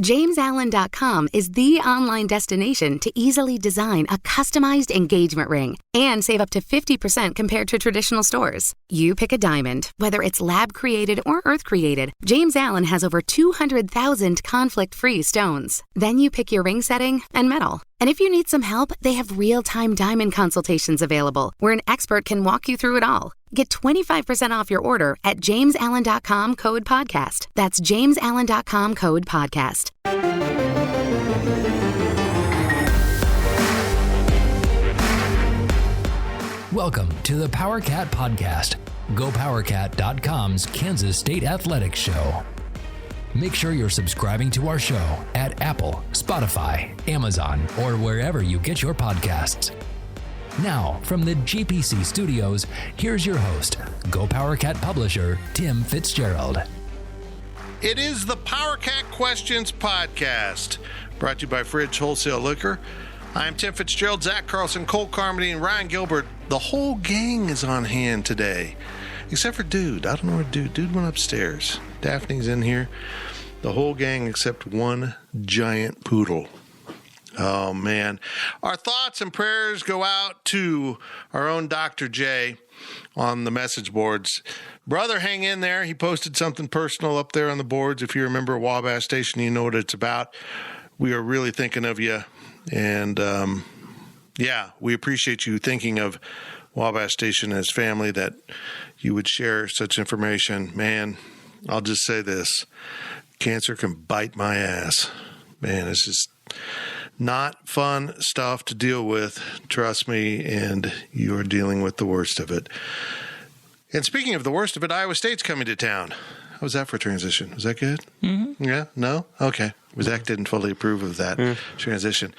JamesAllen.com is the online destination to easily design a customized engagement ring and save up to 50% compared to traditional stores. You pick a diamond, whether it's lab-created or earth-created, James Allen has over 200,000 conflict-free stones. Then you pick your ring setting and metal. And if you need some help, they have real-time diamond consultations available, where an expert can walk you through it all. Get 25% off your order at JamesAllen.com code podcast. That's JamesAllen.com code podcast. Welcome to the PowerCat Podcast, GoPowerCat.com's Kansas State Athletics Show. Make sure you're subscribing to our show at Apple, Spotify, Amazon, or wherever you get your podcasts. Now, from the GPC studios, here's your host, GoPowerCat publisher, Tim Fitzgerald. It is the PowerCat Questions Podcast, brought to you by Fridge Wholesale Liquor. I'm Tim Fitzgerald, Zach Carlson, Cole Carmody, and Ryan Gilbert. The whole gang is on hand today, except for Dude. I don't know where Dude went upstairs. Daphne's in here. The whole gang except one giant poodle. Oh, man. Our thoughts and prayers go out to our own DoctorJ on the message boards. Brother, hang in there. He posted something personal up there on the boards. If you remember Wabash Station, you know what it's about. We are really thinking of you. And, we appreciate you thinking of Wabash Station as family, that you would share such information. Man, I'll just say this. Cancer can bite my ass. Man, it's just not fun stuff to deal with. Trust me, and you are dealing with the worst of it. And speaking of the worst of it, Iowa State's coming to town. How was that for a transition? Was that good? Mm-hmm. Yeah? No? Okay. Zach didn't fully approve of that transition.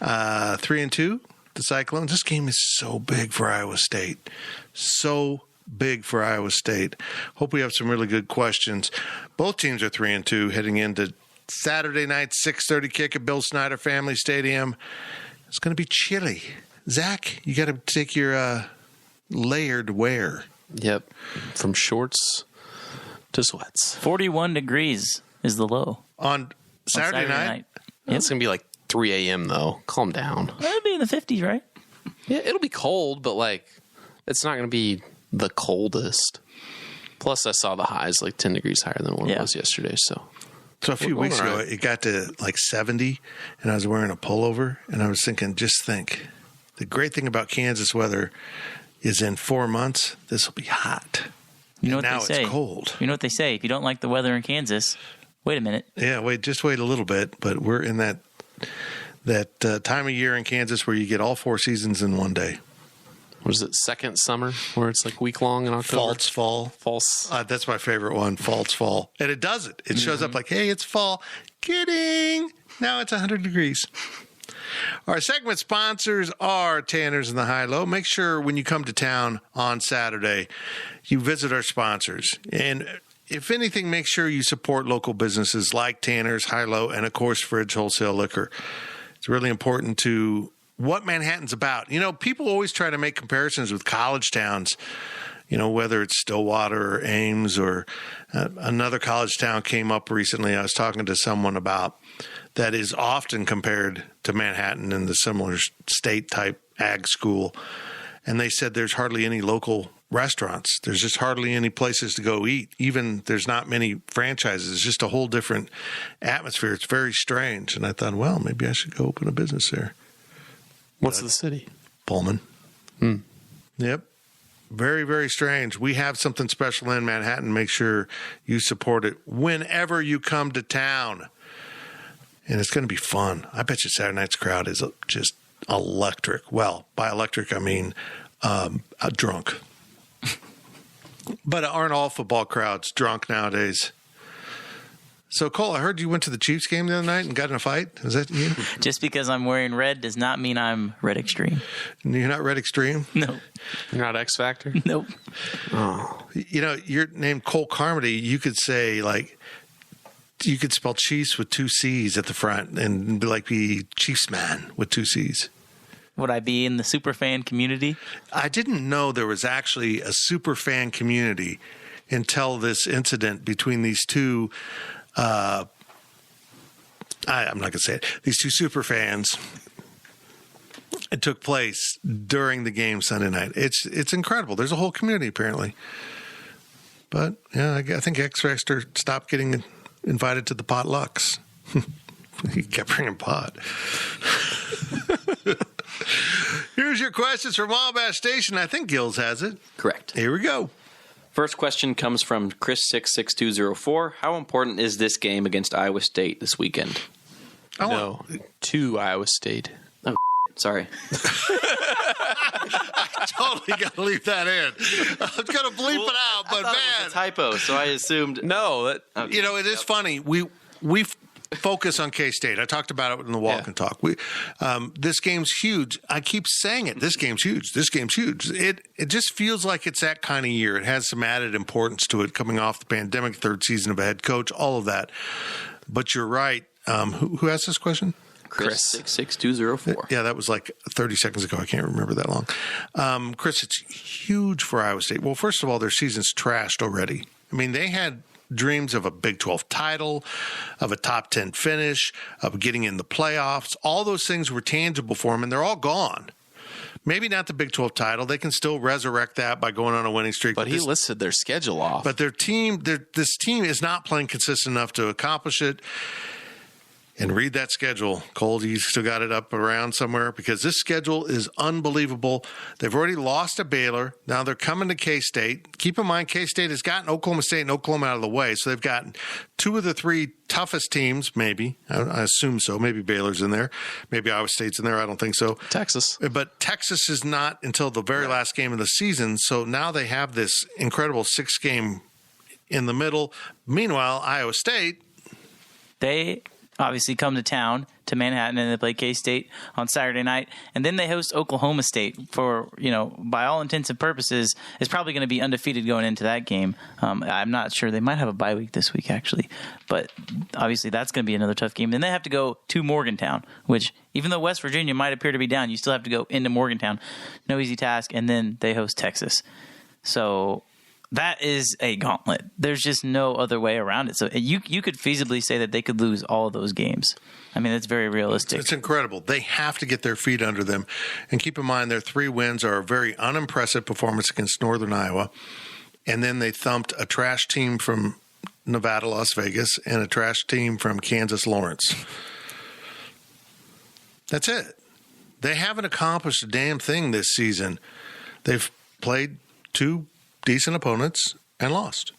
3-2, the Cyclones. This game is so big for Iowa State. So big for Iowa State. Hope we have some really good questions. Both teams are 3-2 heading into Saturday night, 6:30 kick at Bill Snyder Family Stadium. It's going to be chilly. Zach, you got to take your layered wear. Yep. From shorts to sweats. 41 degrees is the low. On Saturday night? Yep. It's going to be like 3 a.m. though. Calm down. It'll be in the 50s, right? Yeah, it'll be cold, but it's not going to be the coldest. Plus, I saw the highs 10 degrees higher than what it was yesterday. So a few weeks ago, it got to 70, and I was wearing a pullover, and I was thinking, the great thing about Kansas weather is in 4 months, this will be hot. You know what they say. It's cold. You know what they say. If you don't like the weather in Kansas, wait a minute. Yeah, just wait a little bit. But we're in that time of year in Kansas where you get all 4 seasons in one day. What is it, second summer, where it's week long in October? False fall. False. That's my favorite one, false fall. And it does it. It shows up hey, it's fall. Kidding. Now it's 100 degrees. Our segment sponsors are Tanner's and the High-Low. Make sure when you come to town on Saturday, you visit our sponsors. And if anything, make sure you support local businesses like Tanner's, High-Low, and, of course, Fridge Wholesale Liquor. It's really important to what Manhattan's about. People always try to make comparisons with college towns, whether it's Stillwater or Ames or another college town came up recently. I was talking to someone about that is often compared to Manhattan in the similar state-type ag school. And they said there's hardly any local restaurants. There's just hardly any places to go eat. Even there's not many franchises. It's just a whole different atmosphere. It's very strange. And I thought, well, maybe I should go open a business there. What's the city? Pullman. Yep. Very, very strange. We have something special in Manhattan. Make sure you support it whenever you come to town. And it's going to be fun. I bet you Saturday night's crowd is just electric. Well, by electric, I mean drunk. But aren't all football crowds drunk nowadays? So, Cole, I heard you went to the Chiefs game the other night and got in a fight. Is that you? Just because I'm wearing red does not mean I'm Red Extreme. You're not Red Extreme? No. You're not X Factor? Nope. Oh. You're named Cole Carmody. You could say, you could spell Chiefs with 2 C's at the front and be Chiefs man with 2 C's. Would I be in the super fan community? I didn't know there was actually a super fan community until this incident between these two I'm not going to say it. These two super fans. It took place during the game Sunday night. It's incredible. There's a whole community apparently. But yeah, I think X-Factor stopped getting invited to the potlucks. He kept bringing pot. Here's your questions from Wabash Station. I think Gills has it. Correct. Here we go. First question comes from Chris66204. How important is this game against Iowa State this weekend? To Iowa State. Oh, sorry. I totally got to leave that in. I was going to bleep it out, but I thought it was a typo, so I assumed. No. You know, it is funny. We focus on K-State. I talked about it in the walk and talk. This game's huge. I keep saying it. This game's huge. This game's huge. It just feels like it's that kind of year. It has some added importance to it coming off the pandemic, third season of a head coach, all of that. But you're right. Who asked this question? Chris66204. Yeah, that was like 30 seconds ago. I can't remember that long. Chris, it's huge for Iowa State. Well, first of all, their season's trashed already. I mean, they had dreams of a Big 12 title, of a top 10 finish, of getting in the playoffs. All those things were tangible for them, and they're all gone. Maybe not the Big 12 title. They can still resurrect that by going on a winning streak. But he listed their schedule off. But this team is not playing consistent enough to accomplish it. And read that schedule. Cole, you still got it up around somewhere? Because this schedule is unbelievable. They've already lost to Baylor. Now they're coming to K-State. Keep in mind, K-State has gotten Oklahoma State and Oklahoma out of the way. So they've gotten two of the three toughest teams, maybe. I assume so. Maybe Baylor's in there. Maybe Iowa State's in there. I don't think so. Texas. But Texas is not until the very last game of the season. So now they have this incredible 6-game in the middle. Meanwhile, Iowa State. They obviously come to town, to Manhattan, and they play K-State on Saturday night. And then they host Oklahoma State for, by all intents and purposes, is probably going to be undefeated going into that game. I'm not sure. They might have a bye week this week, actually. But obviously that's going to be another tough game. Then they have to go to Morgantown, which even though West Virginia might appear to be down, you still have to go into Morgantown. No easy task. And then they host Texas. So that is a gauntlet. There's just no other way around it. So you could feasibly say that they could lose all of those games. I mean, that's very realistic. It's incredible. They have to get their feet under them. And keep in mind, their 3 wins are a very unimpressive performance against Northern Iowa. And then they thumped a trash team from Nevada, Las Vegas, and a trash team from Kansas, Lawrence. That's it. They haven't accomplished a damn thing this season. They've played 2 decent opponents and lost.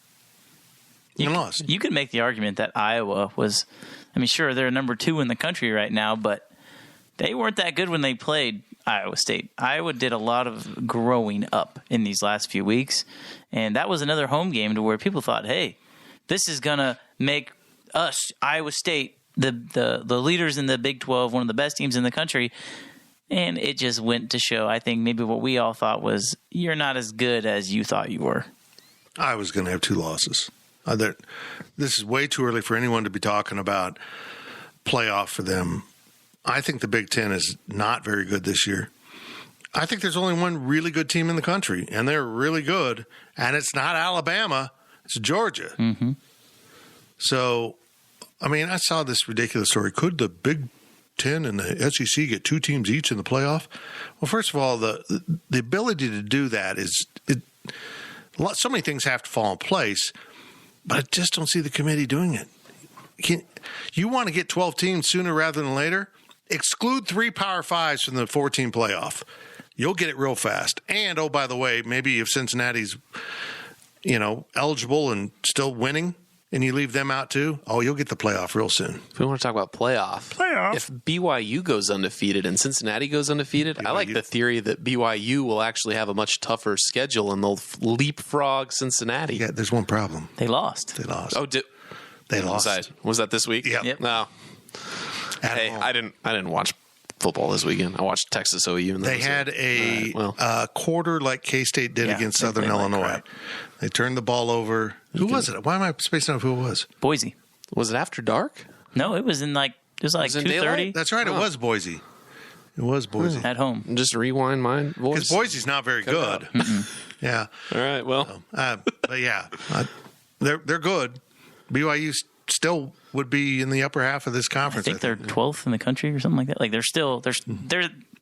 You could make the argument that Iowa was, sure, they're number 2 in the country right now, but they weren't that good when they played Iowa State. Iowa did a lot of growing up in these last few weeks, and that was another home game to where people thought, hey, this is going to make us, Iowa State, the leaders in the Big 12, one of the best teams in the country. And it just went to show, I think, maybe what we all thought was, you're not as good as you thought you were. I was going to have 2 losses. This is way too early for anyone to be talking about playoff for them. I think the Big Ten is not very good this year. I think there's only one really good team in the country, and they're really good. And it's not Alabama. It's Georgia. Mm-hmm. So, I saw this ridiculous story. Could the Big 10 and the SEC get 2 teams each in the playoff? Well, first of all, the ability to do that is so many things have to fall in place, but I just don't see the committee doing it. You want to get 12 teams sooner rather than later? Exclude 3 Power 5s from the 14 playoff. You'll get it real fast. And, oh, by the way, maybe if Cincinnati's, eligible and still winning, and you leave them out too, you'll get the playoff real soon. If we want to talk about playoff, if BYU goes undefeated and Cincinnati goes undefeated, I like the theory that BYU will actually have a much tougher schedule and they'll leapfrog Cincinnati. Yeah, there's one problem. They lost. Oh, they lost. Was that this week? Yep. No. Hey, I didn't watch football this weekend. I watched Texas OU. And they had a quarter like K-State did against Southern Illinois. They turned the ball over. Who was it? Why am I spacing out who it was? Boise. Was it after dark? No, it was in 2:30. That's right. It was Boise. It was Boise. At home. Just rewind my voice. Because Boise's not very good. Yeah. All right. Well. But yeah, they're good. BYU's still would be in the upper half of this conference. I think they're 12th in the country or something like that. Like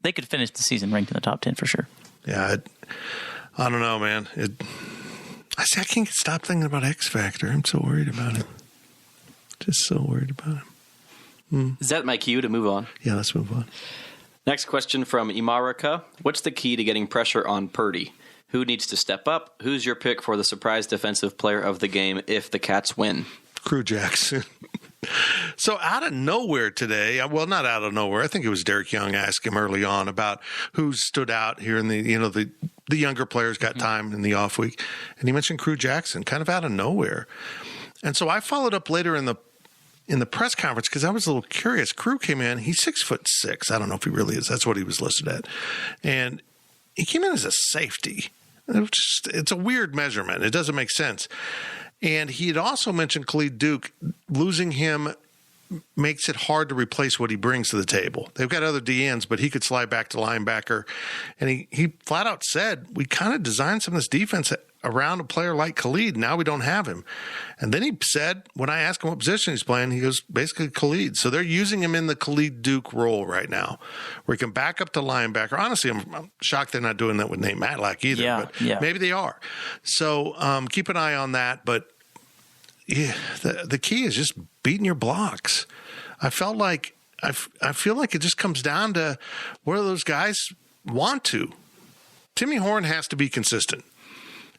they could finish the season ranked in the top 10 for sure. Yeah, I don't know, man. I can't stop thinking about X Factor. I'm so worried about him. Just so worried about him. Is that my cue to move on? Yeah, let's move on. Next question from Imarika. What's the key to getting pressure on Purdy? Who needs to step up? Who's your pick for the surprise defensive player of the game if the Cats win? Crew Jackson. So out of nowhere today, well, not out of nowhere. I think it was Derek Young asked him early on about who stood out here in the younger players got time in the off week. And he mentioned Crew Jackson kind of out of nowhere. And so I followed up later in the press conference because I was a little curious. Crew came in. He's 6'6". I don't know if he really is. That's what he was listed at. And he came in as a safety. It's a weird measurement. It doesn't make sense. And he had also mentioned Khalid Duke. Losing him makes it hard to replace what he brings to the table. They've got other DNs, but he could slide back to linebacker. And he flat out said, we kind of designed some of this defense around a player like Khalid. Now we don't have him. And then he said, when I asked him what position he's playing, he goes, basically Khalid. So they're using him in the Khalid Duke role right now, where he can back up to linebacker. Honestly, I'm shocked they're not doing that with Nate Matlack either, but maybe they are. So keep an eye on that. But yeah, the key is just beating your blocks. I feel like it just comes down to whether those guys want to. Timmy Horn has to be consistent.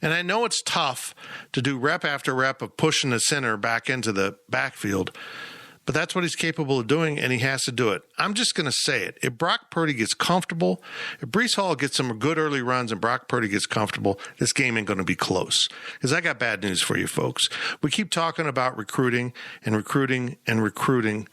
And I know it's tough to do rep after rep of pushing the center back into the backfield, but that's what he's capable of doing, and he has to do it. I'm just going to say it. If Brock Purdy gets comfortable, if Breece Hall gets some good early runs and Brock Purdy gets comfortable, this game ain't going to be close. Because I got bad news for you folks. We keep talking about recruiting and recruiting and recruiting,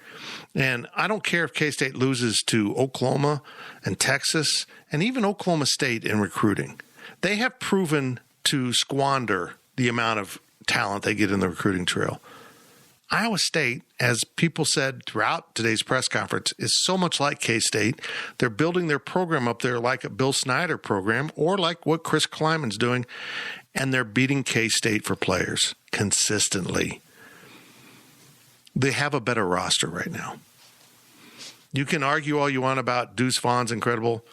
and I don't care if K-State loses to Oklahoma and Texas and even Oklahoma State in recruiting. They have proven to squander the amount of talent they get in the recruiting trail. Iowa State, as people said throughout today's press conference, is so much like K-State. They're building their program up there like a Bill Snyder program or like what Chris Kleiman's doing, and they're beating K-State for players consistently. They have a better roster right now. You can argue all you want about Deuce Vaughn's incredible.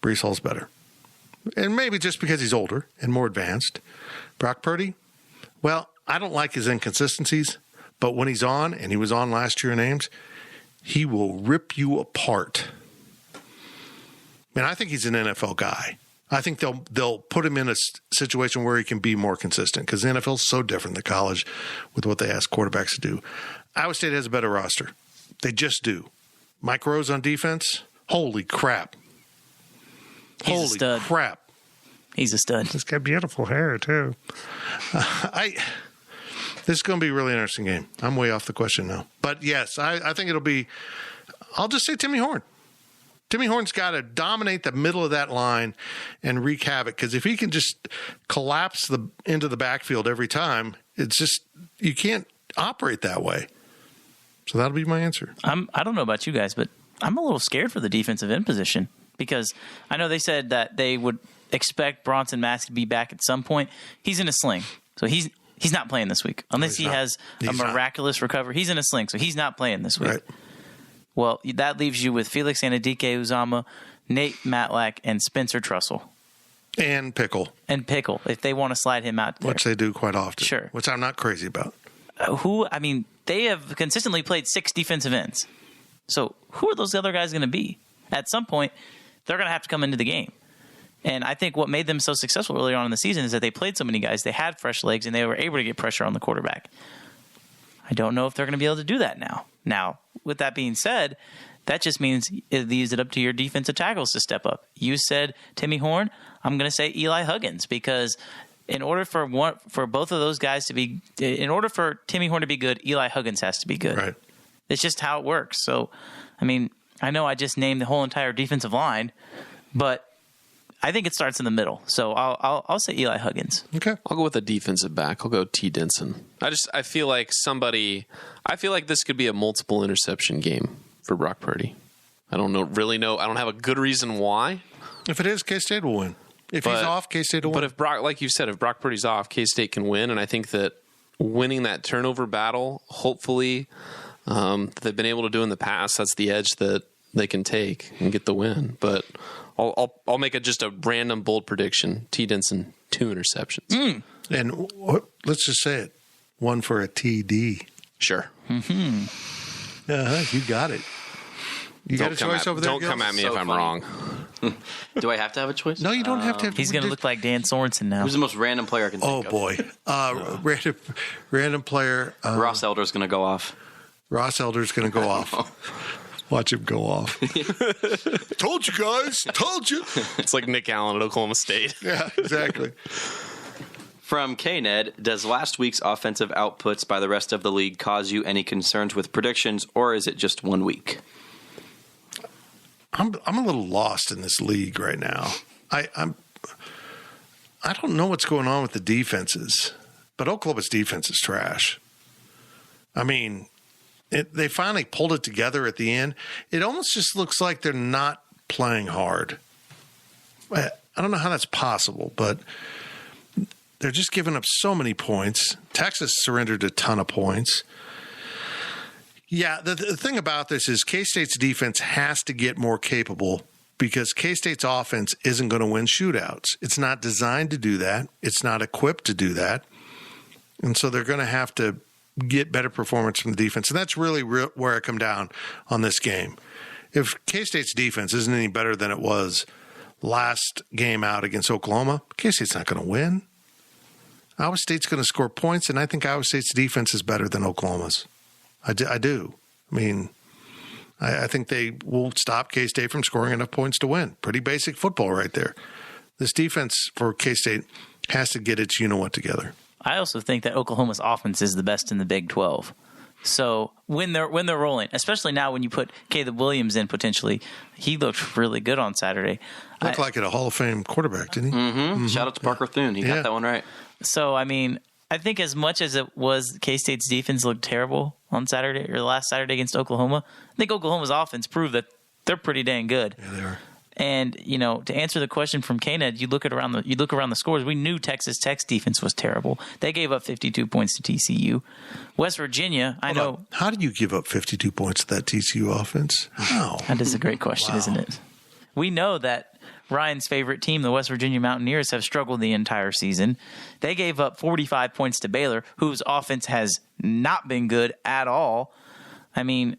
Breece Hall's better. And maybe just because he's older and more advanced. Brock Purdy, well, I don't like his inconsistencies, but when he's on, and he was on last year in Ames, he will rip you apart. I think he's an NFL guy. I think they'll put him in a situation where he can be more consistent because the NFL is so different than college with what they ask quarterbacks to do. Iowa State has a better roster. They just do. Mike Rose on defense, holy crap. He's a stud. Crap. He's a stud. He's got beautiful hair, too. This is going to be a really interesting game. I'm way off the question now. But, yes, I think it'll be – I'll just say Timmy Horn. Timmy Horn's got to dominate the middle of that line and wreak havoc because if he can just collapse into the backfield every time, it's just – you can't operate that way. So that'll be my answer. I don't know about you guys, but I'm a little scared for the defensive end position. Because I know they said that they would expect Bronson Mask to be back at some point. He's in a sling, so he's not playing this week unless he has a miraculous recovery. He's in a sling, so he's not playing this week. Right. Well, that leaves you with Felix Anadike-Uzomah, Nate Matlack, and Spencer Trussell. And Pickle. If they want to slide him out there. Which they do quite often. Sure. Which I'm not crazy about. They have consistently played 6 defensive ends. So who are those other guys going to be? At some point, they're going to have to come into the game. And I think what made them so successful earlier on in the season is that they played so many guys, they had fresh legs, and they were able to get pressure on the quarterback. I don't know if they're going to be able to do that now. Now, with that being said, that just means it leaves it up to your defensive tackles to step up. You said Timmy Horn. I'm going to say Eli Huggins because in order for both of those guys to be – in order for Timmy Horn to be good, Eli Huggins has to be good. Right. It's just how it works. So, I know I just named the whole entire defensive line, but I think it starts in the middle. So I'll say Eli Huggins. Okay. I'll go with a defensive back. I'll go T. Denson. I feel like this could be a multiple interception game for Brock Purdy. I don't really know. I don't have a good reason why. If it is, K-State will win. If he's off, K-State will win. But if Brock, like you said, if Brock Purdy's off, K-State can win. And I think that winning that turnover battle, hopefully, they've been able to do in the past. That's the edge that they can take and get the win. But I'll make just a random bold prediction. T. Denson, 2 interceptions. And let's just say it, 1 for a TD. Sure. You got it. You got a choice over there? Don't come at me if I'm wrong. Do I have to have a choice? No, you don't have to have. He's going to look like Dan Sorensen now. Who's the most random player I can think of? Oh, boy. Random player. Ross Elder's going to go off. Ross Elder's going to go off. Watch him go off. Told you guys. Told you. It's like Nick Allen at Oklahoma State. Yeah, exactly. From K-Ned, does last week's offensive outputs by the rest of the league cause you any concerns with predictions, or is it just 1 week? I'm a little lost in this league right now. I don't know what's going on with the defenses, but Oklahoma's defense is trash. I mean, they finally pulled it together at the end. It almost just looks like they're not playing hard. I don't know how that's possible, but they're just giving up so many points. Texas surrendered a ton of points. Yeah, the thing about this is K-State's defense has to get more capable because K-State's offense isn't going to win shootouts. It's not designed to do that. It's not equipped to do that. And so they're going to have to get better performance from the defense. And that's really where I come down on this game. If K-State's defense isn't any better than it was last game out against Oklahoma, K-State's not going to win. Iowa State's going to score points, and I think Iowa State's defense is better than Oklahoma's. I do. I mean, I think they will stop K-State from scoring enough points to win. Pretty basic football right there. This defense for K-State has to get its you-know-what together. I also think that Oklahoma's offense is the best in the Big 12. So when they're rolling, especially now when you put Caleb Williams in potentially, he looked really good on Saturday. Looked like a Hall of Fame quarterback, didn't he? Mm-hmm. Shout out to Parker Thune. He got that one right. So, I mean, I think as much as it was K-State's defense looked terrible on Saturday or last Saturday against Oklahoma, I think Oklahoma's offense proved that they're pretty dang good. Yeah, they are. And, you know, to answer the question from K-Ned, you look around the scores. We knew Texas Tech's defense was terrible. They gave up 52 points to TCU. West Virginia, I know. How did you give up 52 points to that TCU offense? How? That is a great question, isn't it? We know that Ryan's favorite team, the West Virginia Mountaineers, have struggled the entire season. They gave up 45 points to Baylor, whose offense has not been good at all. I mean,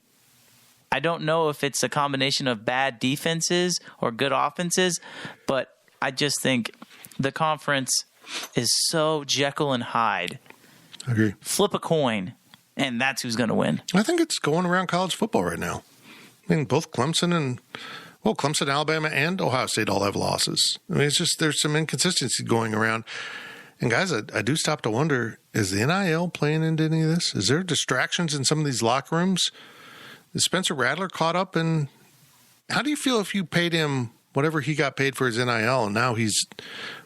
I don't know if it's a combination of bad defenses or good offenses, but I just think the conference is so Jekyll and Hyde. I agree. Flip a coin, and that's who's going to win. I think it's going around college football right now. I mean, both Clemson, Alabama, and Ohio State all have losses. I mean, it's just there's some inconsistency going around. And guys, I do stop to wonder, is the NIL playing into any of this? Is there distractions in some of these locker rooms? Is Spencer Rattler caught up in? How do you feel if you paid him whatever he got paid for his NIL, and now he's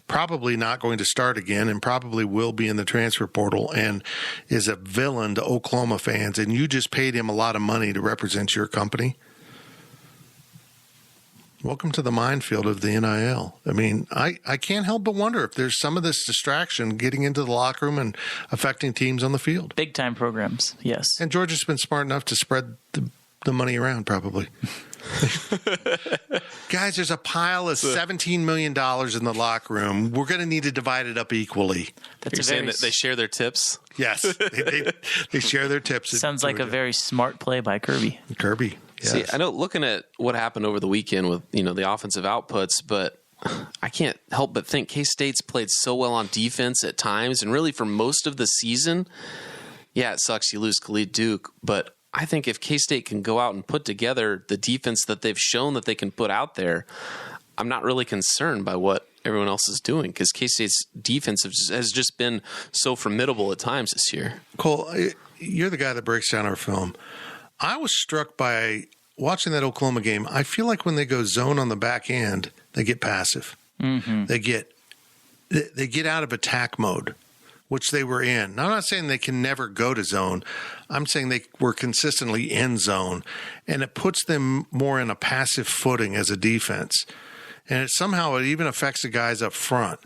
probably not going to start again and probably will be in the transfer portal and is a villain to Oklahoma fans, and you just paid him a lot of money to represent your company? Welcome to the minefield of the NIL. I mean, I can't help but wonder if there's some of this distraction getting into the locker room and affecting teams on the field. Big time programs, yes. And Georgia's been smart enough to spread the money around, probably. Guys, there's a pile of $17 million in the locker room. We're going to need to divide it up equally. You're saying that they share their tips? Yes, they share their tips. Sounds like a very smart play by Kirby. Yes. See, I know looking at what happened over the weekend with, the offensive outputs, but I can't help but think K-State's played so well on defense at times, and really for most of the season. Yeah, it sucks you lose Khalid Duke, but I think if K-State can go out and put together the defense that they've shown that they can put out there, I'm not really concerned by what everyone else is doing, because K-State's defense has just been so formidable at times this year. Cole, you're the guy that breaks down our film. I was struck by watching that Oklahoma game. I feel like when they go zone on the back end, they get passive. Mm-hmm. They get out of attack mode, which they were in. Now, I'm not saying they can never go to zone. I'm saying they were consistently in zone, and it puts them more in a passive footing as a defense. And it even affects the guys up front.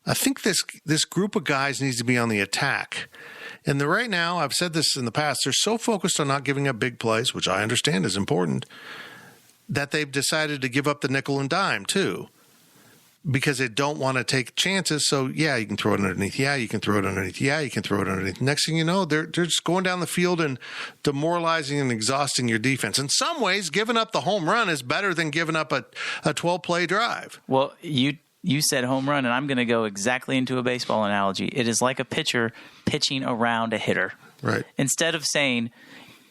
I think this group of guys needs to be on the attack. And right now, I've said this in the past, they're so focused on not giving up big plays, which I understand is important, that they've decided to give up the nickel and dime too, because they don't want to take chances. So, yeah, you can throw it underneath. Yeah, you can throw it underneath. Yeah, you can throw it underneath. Next thing you know, they're just going down the field and demoralizing and exhausting your defense. In some ways, giving up the home run is better than giving up a 12-play drive. Well, you said home run, and I'm going to go exactly into a baseball analogy. It is like a pitcher pitching around a hitter. Right. Instead of saying,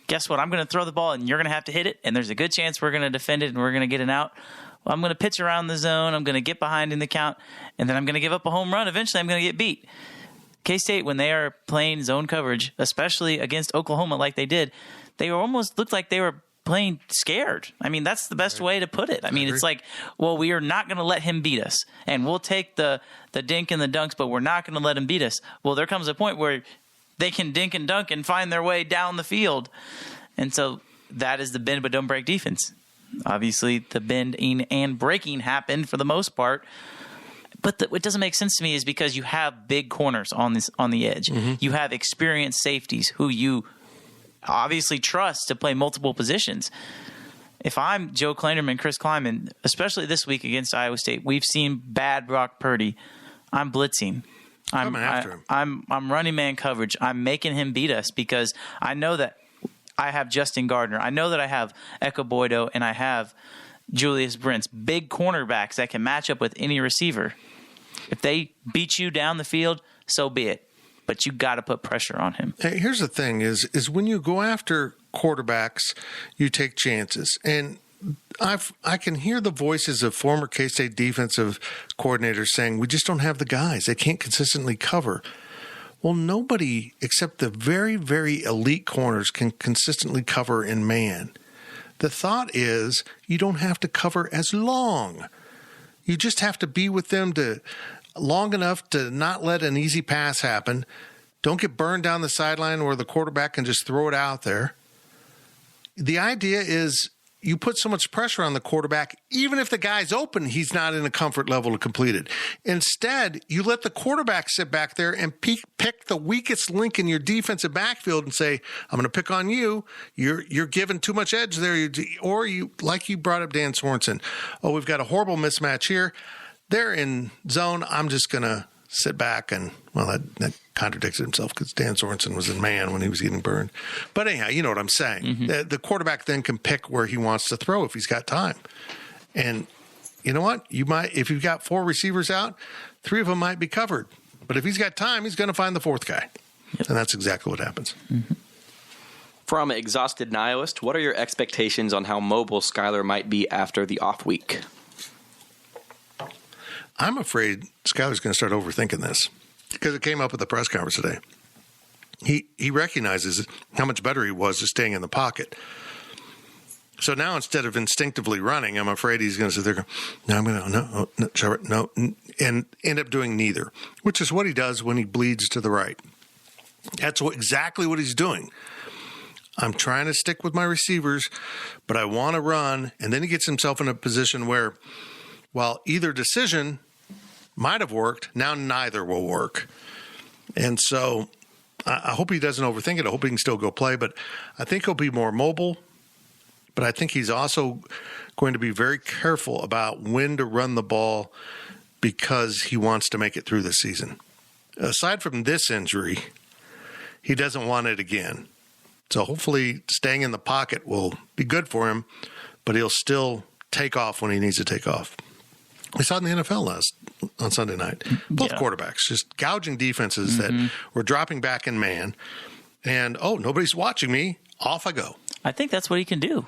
guess what, I'm going to throw the ball, and you're going to have to hit it, and there's a good chance we're going to defend it, and we're going to get it out. Well, I'm going to pitch around the zone. I'm going to get behind in the count, and then I'm going to give up a home run. Eventually, I'm going to get beat. K-State, when they are playing zone coverage, especially against Oklahoma like they did, they almost looked like they were playing scared. I mean, that's the best way to put it. I mean, it's like, well, we are not going to let him beat us, and we'll take the dink and the dunks, but we're not going to let him beat us. Well, there comes a point where they can dink and dunk and find their way down the field. And so that is the bend but don't break defense. Obviously, the bending and breaking happened for the most part. But what doesn't make sense to me is because you have big corners on the edge. Mm-hmm. You have experienced safeties who you obviously trust to play multiple positions. If I'm Joe Klanderman, Chris Kleiman, especially this week against Iowa State, we've seen bad Brock Purdy. I'm blitzing. I'm after him. I'm running man coverage. I'm making him beat us because I know that I have Justin Gardner. I know that I have Eko Boydo and I have Julius Brents, big cornerbacks that can match up with any receiver. If they beat you down the field, so be it. But you got to put pressure on him. Hey, here's the thing is when you go after quarterbacks, you take chances. And I can hear the voices of former K-State defensive coordinators saying, we just don't have the guys. They can't consistently cover. Well, nobody except the very, very elite corners can consistently cover in man. The thought is you don't have to cover as long. You just have to be with them long enough to not let an easy pass happen. Don't get burned down the sideline where the quarterback can just throw it out there. The idea is you put so much pressure on the quarterback, even if the guy's open, he's not in a comfort level to complete it. Instead, you let the quarterback sit back there and pick the weakest link in your defensive backfield and say, I'm going to pick on you. You're giving too much edge there. Or you, like you brought up Dan Sorensen. Oh, we've got a horrible mismatch here. They're in zone. I'm just going to sit back and, well, that contradicts himself because Dan Sorensen was in man when he was getting burned. But anyhow, you know what I'm saying. Mm-hmm. The quarterback then can pick where he wants to throw if he's got time. And you know what? You might, if you've got 4 receivers out, 3 of them might be covered. But if he's got time, he's going to find the 4th guy. Yep. And that's exactly what happens. Mm-hmm. From Exhausted Nihilist, what are your expectations on how mobile Skyler might be after the off week? I'm afraid Skyler's going to start overthinking this because it came up at the press conference today. He recognizes how much better he was just staying in the pocket. So now instead of instinctively running, I'm afraid he's going to sit there and no, and end up doing neither, which is what he does when he bleeds to the right. That's exactly what he's doing. I'm trying to stick with my receivers, but I want to run. And then he gets himself in a position where, while either decision might have worked, now neither will work. And so I hope he doesn't overthink it. I hope he can still go play, but I think he'll be more mobile. But I think he's also going to be very careful about when to run the ball because he wants to make it through the season. Aside from this injury, he doesn't want it again. So hopefully staying in the pocket will be good for him, but he'll still take off when he needs to take off. We saw it in the NFL on Sunday night. Both quarterbacks just gouging defenses that were dropping back in man. And, nobody's watching me. Off I go. I think that's what he can do.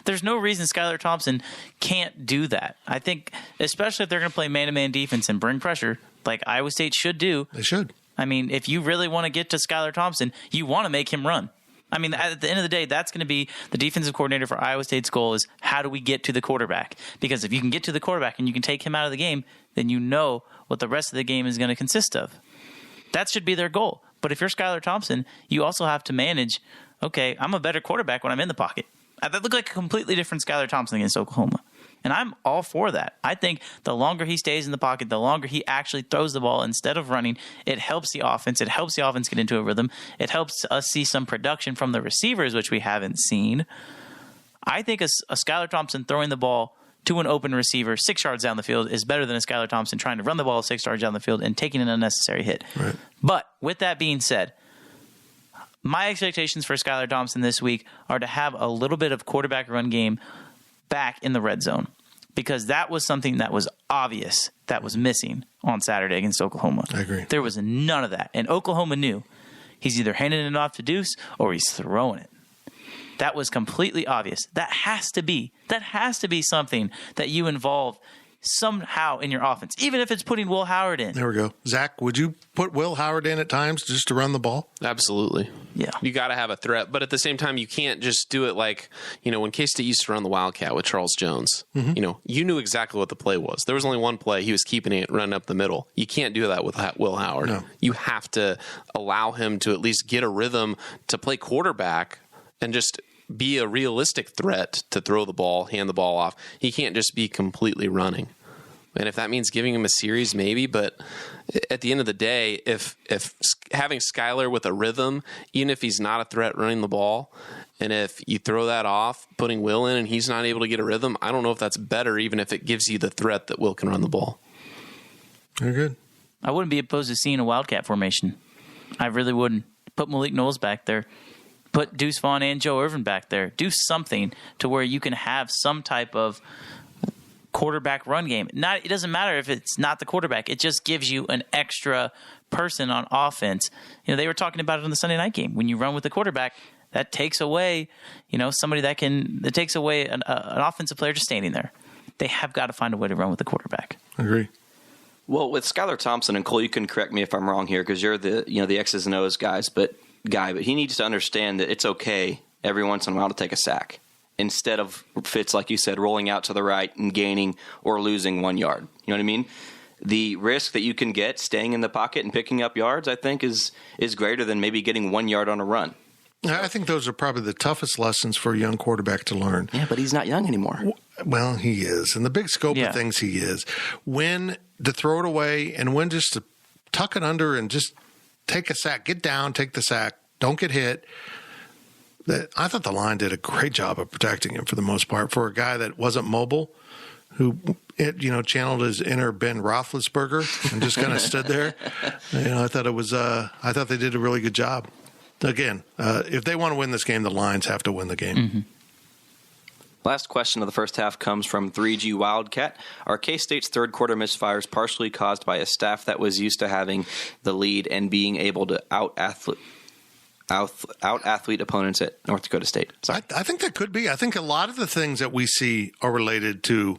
There's no reason Skylar Thompson can't do that. I think, especially if they're going to play man-to-man defense and bring pressure, like Iowa State should do. They should. I mean, if you really want to get to Skylar Thompson, you want to make him run. I mean, at the end of the day, that's going to be the defensive coordinator for Iowa State's goal is how do we get to the quarterback? Because if you can get to the quarterback and you can take him out of the game, then you know what the rest of the game is going to consist of. That should be their goal. But if you're Skylar Thompson, you also have to manage, okay, I'm a better quarterback when I'm in the pocket. That looked like a completely different Skylar Thompson against Oklahoma. And I'm all for that. I think the longer he stays in the pocket, the longer he actually throws the ball instead of running, it helps the offense. It helps the offense get into a rhythm. It helps us see some production from the receivers, which we haven't seen. I think a Skylar Thompson throwing the ball to an open receiver 6 yards down the field is better than a Skylar Thompson trying to run the ball 6 yards down the field and taking an unnecessary hit. Right. But with that being said, my expectations for Skylar Thompson this week are to have a little bit of quarterback run game back in the red zone, because that was something that was obvious that was missing on Saturday against Oklahoma. I agree. There was none of that. And Oklahoma knew he's either handing it off to Deuce or he's throwing it. That was completely obvious. That has to be something that you involve somehow in your offense, even if it's putting Will Howard in. There we go. Zach, would you put Will Howard in at times just to run the ball? Absolutely. Yeah. You got to have a threat, but at the same time, you can't just do it like, when K-State used to run the Wildcat with Charles Jones, you knew exactly what the play was. There was only one play. He was keeping it running up the middle. You can't do that with Will Howard. No. You have to allow him to at least get a rhythm to play quarterback and just be a realistic threat to throw the ball, hand the ball off. He can't just be completely running. And if that means giving him a series, maybe. But at the end of the day, if having Skylar with a rhythm, even if he's not a threat running the ball, and if you throw that off, putting Will in and he's not able to get a rhythm, I don't know if that's better, even if it gives you the threat that Will can run the ball. Very good. I wouldn't be opposed to seeing a Wildcat formation. I really wouldn't. Put Malik Knowles back there. Put Deuce Vaughn and Joe Irvin back there. Do something to where you can have some type of quarterback run game. It doesn't matter if it's not the quarterback. It just gives you an extra person on offense. They were talking about it in the Sunday night game. When you run with the quarterback, that takes away, somebody that takes away an offensive player just standing there. They have got to find a way to run with the quarterback. I agree. Well, with Skylar Thompson, and Cole, you can correct me if I'm wrong here, because you're the X's and O's guy, but he needs to understand that it's okay every once in a while to take a sack instead of Fitz, like you said, rolling out to the right and gaining or losing 1 yard. You know what I mean? The risk that you can get staying in the pocket and picking up yards, I think, is greater than maybe getting 1 yard on a run. I think those are probably the toughest lessons for a young quarterback to learn. Yeah, but he's not young anymore. Well, he is. In the big scope of things, he is. When to throw it away and when just to tuck it under and just take a sack. Get down, take the sack. Don't get hit. I thought the line did a great job of protecting him for the most part. For a guy that wasn't mobile, who channeled his inner Ben Roethlisberger and just kind of stood there. I thought they did a really good job. Again, if they want to win this game, the Lions have to win the game. Mm-hmm. Last question of the first half comes from 3G Wildcat. Are K-State's third quarter misfires partially caused by a staff that was used to having the lead and being able to out-athlete opponents at North Dakota State? I think that could be. I think a lot of the things that we see are related to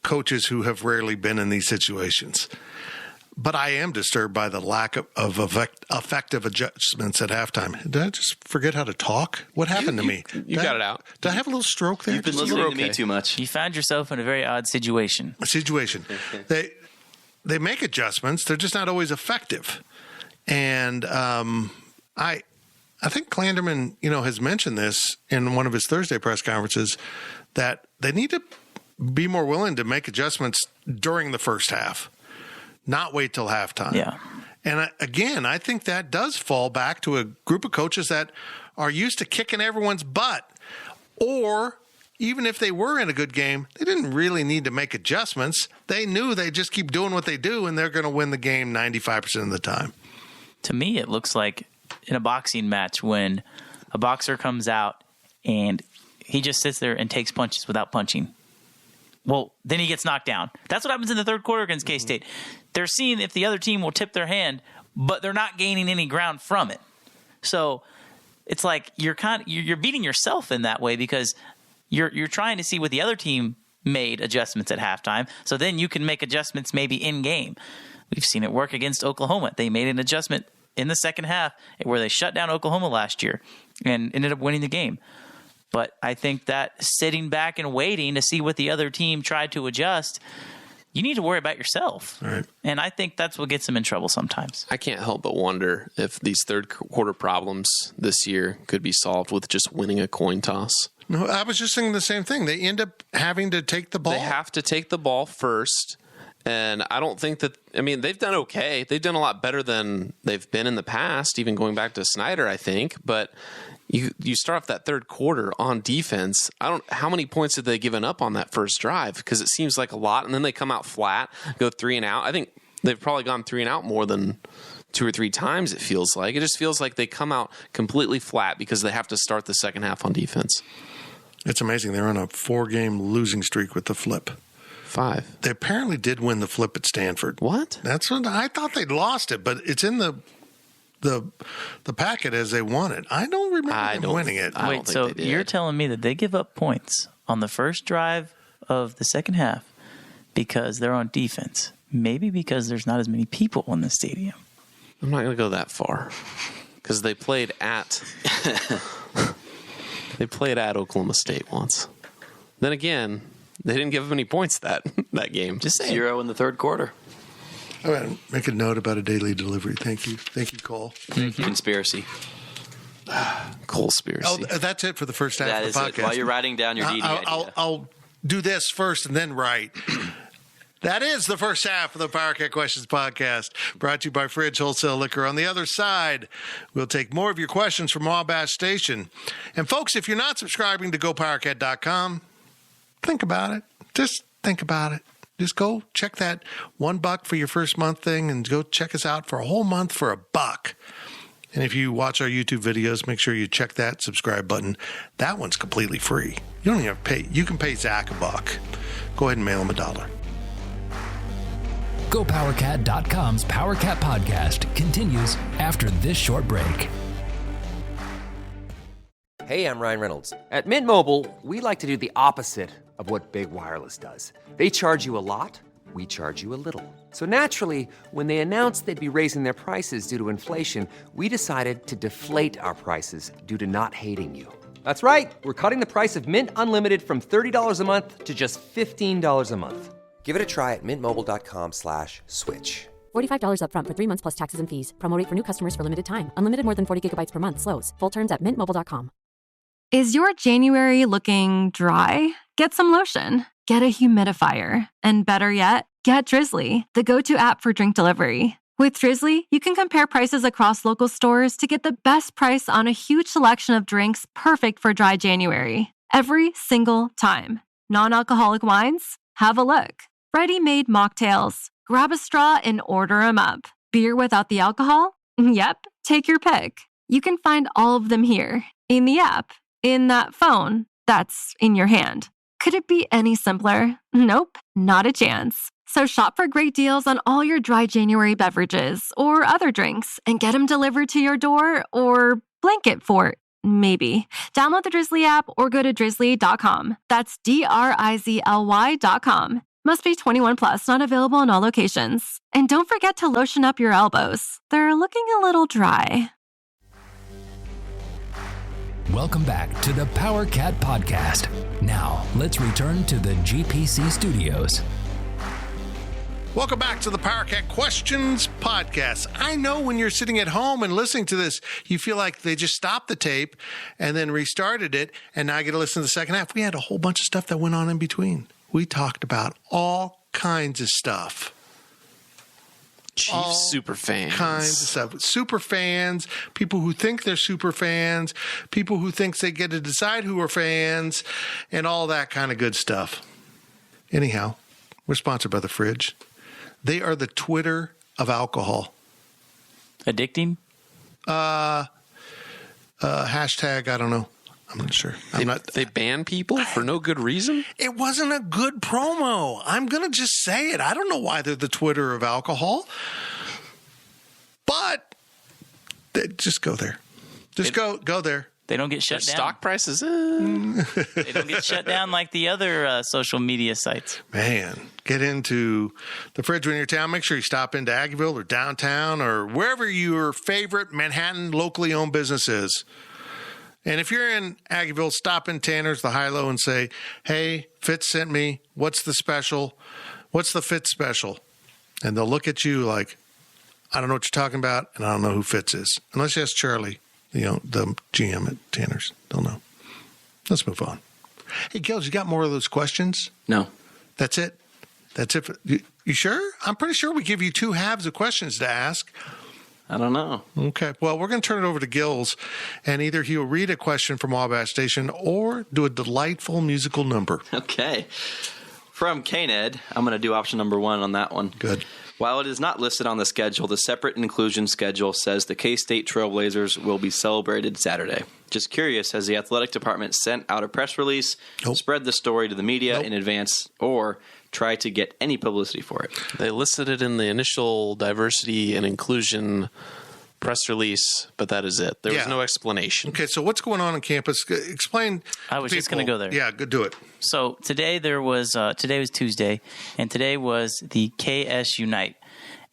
coaches who have rarely been in these situations. But I am disturbed by the lack of effective adjustments at halftime. Did I just forget how to talk? What happened to me? You got it out. Did I have a little stroke there? You've been listening to me too much. You found yourself in a very odd situation. They make adjustments. They're just not always effective. And I think Klanderman, has mentioned this in one of his Thursday press conferences, that they need to be more willing to make adjustments during the first half, not wait till halftime. Yeah. And again, I think that does fall back to a group of coaches that are used to kicking everyone's butt. Or even if they were in a good game, they didn't really need to make adjustments. They knew they'd just keep doing what they do, and they're going to win the game 95% of the time. To me, it looks like in a boxing match when a boxer comes out and he just sits there and takes punches without punching. Well, then he gets knocked down. That's what happens in the third quarter against K-State. They're seeing if the other team will tip their hand, but they're not gaining any ground from it. So it's like you're beating yourself in that way, because you're trying to see what the other team made adjustments at halftime. So then you can make adjustments maybe in game. We've seen it work against Oklahoma. They made an adjustment in the second half where they shut down Oklahoma last year and ended up winning the game. But I think that sitting back and waiting to see what the other team tried to adjust, you need to worry about yourself. Right. And I think that's what gets them in trouble sometimes. I can't help but wonder if these third quarter problems this year could be solved with just winning a coin toss. No, I was just thinking the same thing. They end up having to take the ball. They have to take the ball first. And I don't think that, I mean, they've done okay. They've done a lot better than they've been in the past, even going back to Snyder, I think. But you start off that third quarter on defense. How many points have they given up on that first drive? Because it seems like a lot. And then they come out flat, go 3 and out. I think they've probably gone 3 and out more than 2 or 3 times, it feels like. It just feels like they come out completely flat because they have to start the second half on defense. It's amazing. They're on a 4-game losing streak with the flip. 5. They apparently did win the flip at Stanford. What? That's what I thought they'd lost it, but it's in the packet as they won it. I don't remember them winning it. Wait, so you're telling me that they give up points on the first drive of the second half because they're on defense? Maybe because there's not as many people in the stadium. I'm not going to go that far because they played at Oklahoma State once. Then again, they didn't give up any points that game. Just saying. 0 in the third quarter. All right, make a note about a daily delivery. Thank you, Cole. Conspiracy. Conspiracy. Oh, that's it for the first half That of is the it. podcast. While you're writing down your DD idea. I'll do this first and then write. That is the first half of the Power Cat Questions podcast, brought to you by Fridge Wholesale Liquor. On the other side, we'll take more of your questions from Wabash Station. And folks, if you're not subscribing to GoPowerCat.com, think about it. Just think about it. Just go check that $1 for your first month thing and go check us out for a whole month for $1. And if you watch our YouTube videos, make sure you check that subscribe button. That one's completely free. You don't even have to pay. You can pay Zach $1. Go ahead and mail him $1. GoPowerCat.com's Power Cat podcast continues after this short break. Hey, I'm Ryan Reynolds. At Mint Mobile, we like to do the opposite of what Big Wireless does. They charge you a lot, we charge you a little. So naturally, when they announced they'd be raising their prices due to inflation, we decided to deflate our prices due to not hating you. That's right. We're cutting the price of Mint Unlimited from $30 a month to just $15 a month. Give it a try at mintmobile.com/switch. $45 up front for 3 months plus taxes and fees. Promo rate for new customers for limited time. Unlimited more than 40 gigabytes per month. Slows full terms at mintmobile.com. Is your January looking dry? Get some lotion. Get a humidifier. And better yet, get Drizzly, the go-to app for drink delivery. With Drizzly, you can compare prices across local stores to get the best price on a huge selection of drinks perfect for dry January. Every single time. Non-alcoholic wines? Have a look. Ready-made mocktails. Grab a straw and order them up. Beer without the alcohol? Yep, take your pick. You can find all of them here, in the app, in that phone that's in your hand. Could it be any simpler? Nope, not a chance. So shop for great deals on all your dry January beverages or other drinks and get them delivered to your door or blanket fort, maybe. Download the Drizzly app or go to drizzly.com. That's DRIZLY.com. Must be 21 plus, not available in all locations. And don't forget to lotion up your elbows. They're looking a little dry. Welcome back to the Power Cat podcast. Now, let's return to the GPC studios. Welcome back to the Power Cat Questions podcast. I know when you're sitting at home and listening to this, you feel like they just stopped the tape and then restarted it, and now I get to listen to the second half. We had a whole bunch of stuff that went on in between. We talked about all kinds of stuff. Chiefs super fans. Kinds of stuff. Super fans, people who think they're super fans, people who think they get to decide who are fans, and all that kind of good stuff. Anyhow, we're sponsored by The Fridge. They are the Twitter of alcohol. Addicting? Hashtag, I don't know. I'm not sure. They ban people for no good reason? It wasn't a good promo. I'm going to just say it. I don't know why they're the Twitter of alcohol. But just go there. Just go there. They don't get shut Their down. stock prices? They don't get shut down like the other social media sites. Man, get into The Fridge when you're in town. Make sure you stop into Aggieville or downtown or wherever your favorite Manhattan locally owned business is. And if you're in Aggieville, stop in Tanner's, the High-Low, and say, hey, Fitz sent me. What's the special? What's the Fitz special? And they'll look at you like, I don't know what you're talking about, and I don't know who Fitz is. Unless you ask Charlie, the GM at Tanner's. They'll know. Let's move on. Hey, Gills, you got more of those questions? No. That's it? That's it? You sure? I'm pretty sure we give you 2 halves of questions to ask. I don't know. Okay. Well, we're going to turn it over to Gills, and either he'll read a question from Wabash Station or do a delightful musical number. Okay. From K-Ned, I'm going to do option number 1 on that one. Good. While it is not listed on the schedule, the separate inclusion schedule says the K-State Trailblazers will be celebrated Saturday. Just curious, has the athletic department sent out a press release, spread the story to the media in advance, or try to get any publicity for it? They listed it in the initial diversity and inclusion press release, but that is it. There was no explanation. Okay, so what's going on campus? Explain. I was just going to go there. Yeah, do it. So today today was Tuesday, and today was the KS Unite.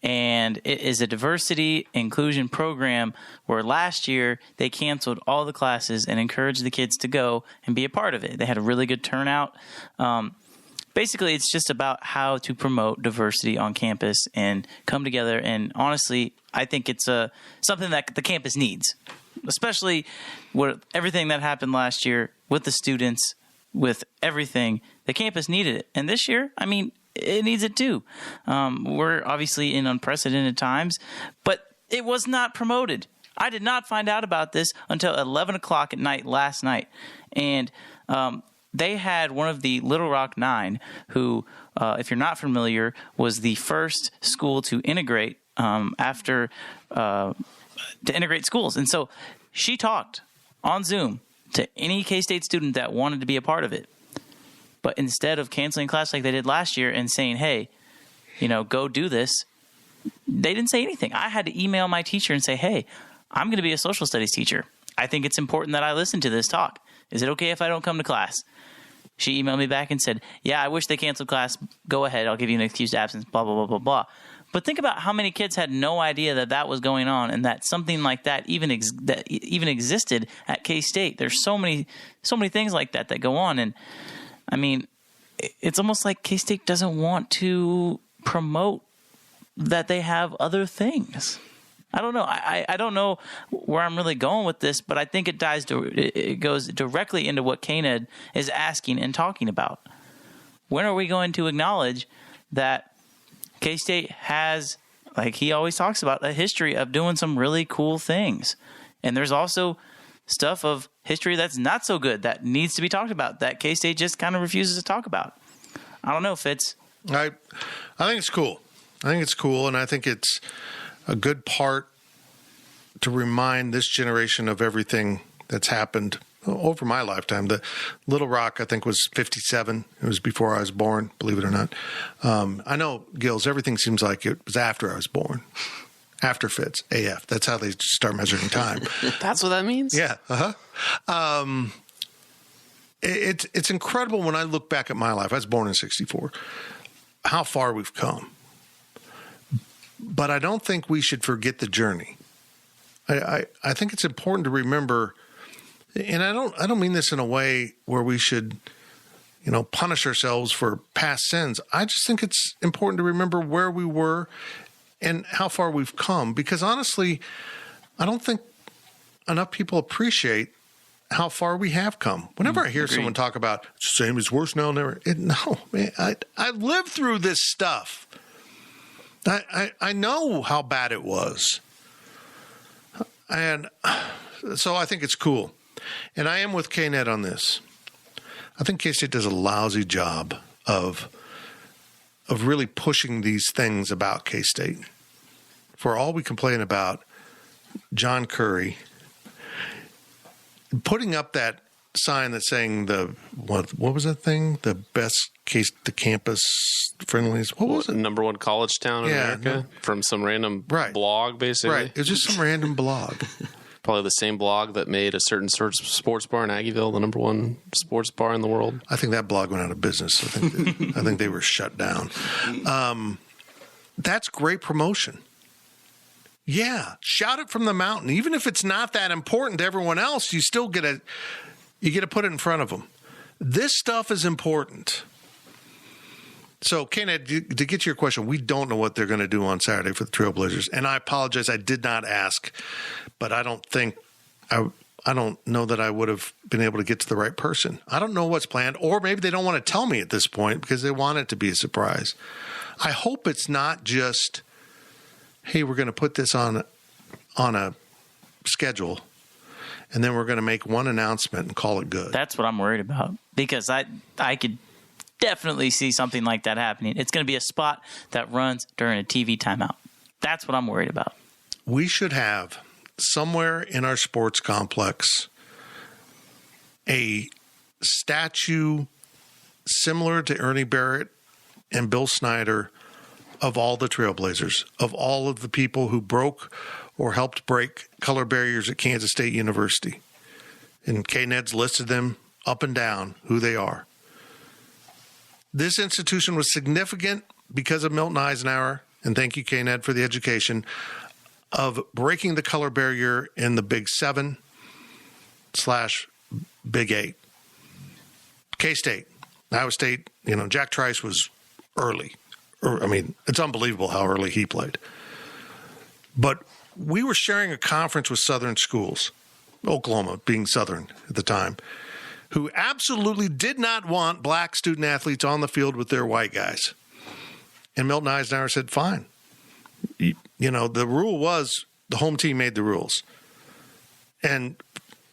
And it is a diversity inclusion program where last year they canceled all the classes and encouraged the kids to go and be a part of it. They had a really good turnout. Basically, it's just about how to promote diversity on campus and come together. And honestly, I think it's something that the campus needs, especially with everything that happened last year with the students, with everything. The campus needed it. And this year, I mean, it needs it too. We're obviously in unprecedented times, but it was not promoted. I did not find out about this until 11 o'clock at night last night. And they had one of the Little Rock Nine, who, if you're not familiar, was the first school to integrate to integrate schools. And so she talked on Zoom to any K-State student that wanted to be a part of it. But instead of canceling class like they did last year and saying, hey, go do this, they didn't say anything. I had to email my teacher and say, hey, I'm going to be a social studies teacher. I think it's important that I listen to this talk. Is it okay if I don't come to class? She emailed me back and said, yeah, I wish they canceled class. Go ahead. I'll give you an excused absence, blah, blah, blah, blah, blah. But think about how many kids had no idea that was going on and that something like that even existed at K-State. There's so many things like that go on. And I mean, it's almost like K-State doesn't want to promote that they have other things. I don't know. I don't know where I'm really going with this, but I think it goes directly into what K-Ned is asking and talking about. When are we going to acknowledge that K-State has, like he always talks about, a history of doing some really cool things? And there's also stuff of history that's not so good that needs to be talked about that K-State just kind of refuses to talk about. I don't know, Fitz. I think it's cool. And I think it's a good part to remind this generation of everything that's happened over my lifetime. The Little Rock, I think, was 57. It was before I was born, believe it or not. I know, Gills, everything seems like it was after I was born. After Fitz, AF. That's how they start measuring time. That's what that means? Yeah. It's incredible when I look back at my life. I was born in 64. How far we've come. But I don't think we should forget the journey. I think it's important to remember, and I don't mean this in a way where we should, punish ourselves for past sins. I just think it's important to remember where we were and how far we've come. Because honestly, I don't think enough people appreciate how far we have come. Whenever I hear someone talk about it's the same as worse now, no, man, I lived through this stuff. I know how bad it was. And so I think it's cool. And I am with K-Net on this. I think K-State does a lousy job of really pushing these things about K-State. For all we complain about John Curry putting up that sign that's saying what was that thing? The best the campus friendliest. What was it? Number one college town in America from some random blog, basically. Right. It was just some random blog. Probably the same blog that made a certain sports bar in Aggieville the number one sports bar in the world. I think that blog went out of business. I think they were shut down. That's great promotion. Yeah, shout it from the mountain. Even if it's not that important to everyone else, you still get to put it in front of them. This stuff is important. So, Kenneth, to get to your question, we don't know what they're going to do on Saturday for the Trailblazers. And I apologize, I did not ask, but I don't think I don't know that I would have been able to get to the right person. I don't know what's planned, or maybe they don't want to tell me at this point because they want it to be a surprise. I hope it's not just, hey, we're going to put this on a schedule, and then we're going to make one announcement and call it good. That's what I'm worried about, because I could definitely see something like that happening. It's going to be a spot that runs during a TV timeout. That's what I'm worried about. We should have somewhere in our sports complex a statue similar to Ernie Barrett and Bill Snyder of all the Trailblazers, of all of the people who broke or helped break color barriers at Kansas State University. And K-Ned's listed them up and down, who they are. This institution was significant because of Milton Eisenhower, and thank you, K-Ned, for the education, of breaking the color barrier in the Big 7/Big 8. K-State, Iowa State, Jack Trice was early. It's unbelievable how early he played. But we were sharing a conference with Southern schools, Oklahoma being Southern at the time, who absolutely did not want black student athletes on the field with their white guys. And Milton Eisenhower said, fine. The rule was the home team made the rules. And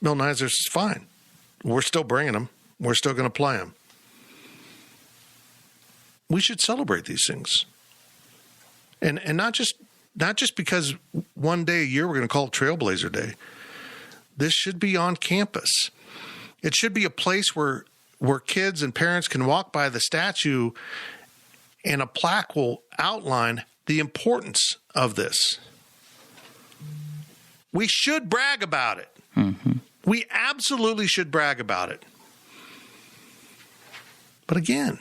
Milton Eisenhower says, fine. We're still bringing them. We're still going to play them. We should celebrate these things. And not just because one day a year we're going to call it Trailblazer Day. This should be on campus. It should be a place where kids and parents can walk by the statue and a plaque will outline the importance of this. We should brag about it. Mm-hmm. We absolutely should brag about it. But again,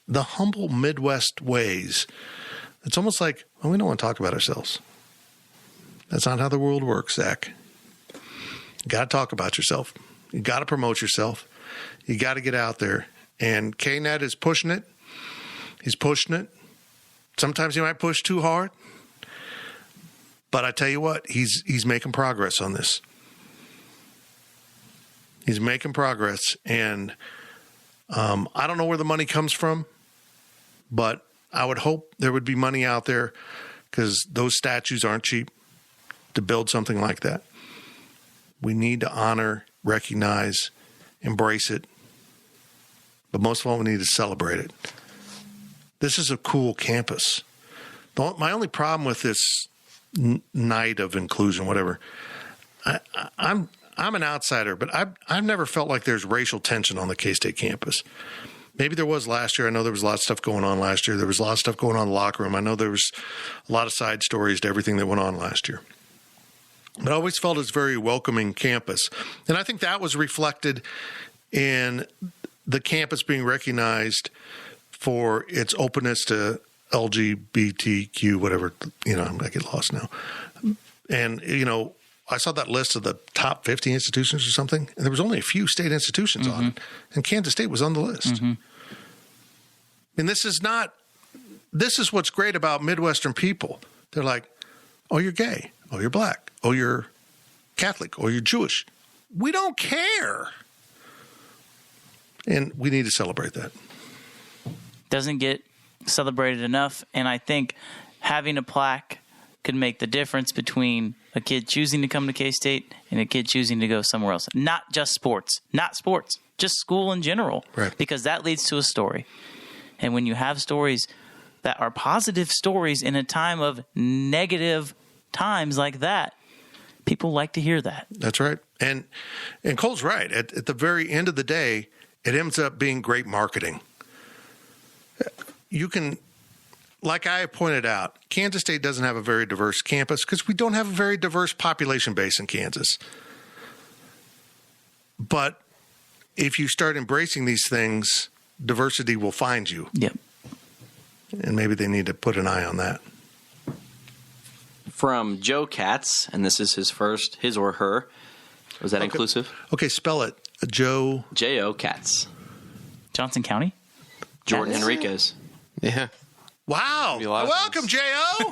the humble Midwest ways, it's almost like, well, we don't want to talk about ourselves. That's not how the world works, Zach. You got to talk about yourself. You got to promote yourself. You got to get out there. And K-Net is pushing it. He's pushing it. Sometimes he might push too hard. But I tell you what, he's making progress on this. He's making progress. And I don't know where the money comes from, but I would hope there would be money out there, because those statues aren't cheap to build something like that. We need to honor, recognize, embrace it. But most of all, we need to celebrate it. This is a cool campus. My only problem with this night of inclusion, whatever, I'm an outsider, but I've never felt like there's racial tension on the K-State campus. Maybe there was last year. I know there was a lot of stuff going on last year. There was a lot of stuff going on in the locker room. I know there was a lot of side stories to everything that went on last year. But I always felt it's a very welcoming campus. And I think that was reflected in the campus being recognized for its openness to LGBTQ, whatever, I get lost now. And, I saw that list of the top 50 institutions or something, and there was only a few state institutions on it, and Kansas State was on the list. Mm-hmm. And this is what's great about Midwestern people. They're like, oh, you're gay. Oh, you're black. Oh, you're Catholic. Oh, you're Jewish. We don't care. And we need to celebrate that. Doesn't get celebrated enough, and I think having a plaque could make the difference between a kid choosing to come to K-State and a kid choosing to go somewhere else. Not just sports, just school in general, right? Because that leads to a story. And when you have stories that are positive stories in a time of negative times like that, people like to hear that. That's right. And Cole's right. At the very end of the day, it ends up being great marketing. You can, like I pointed out, Kansas State doesn't have a very diverse campus because we don't have a very diverse population base in Kansas. But if you start embracing these things, diversity will find you. Yep. And maybe they need to put an eye on that. From Joe Katz, and this is his or her. Was that inclusive? Okay, spell it. Joe. J-O Katz. Johnson County? Jordan Henriquez. Yeah. Wow. Welcome, J.O.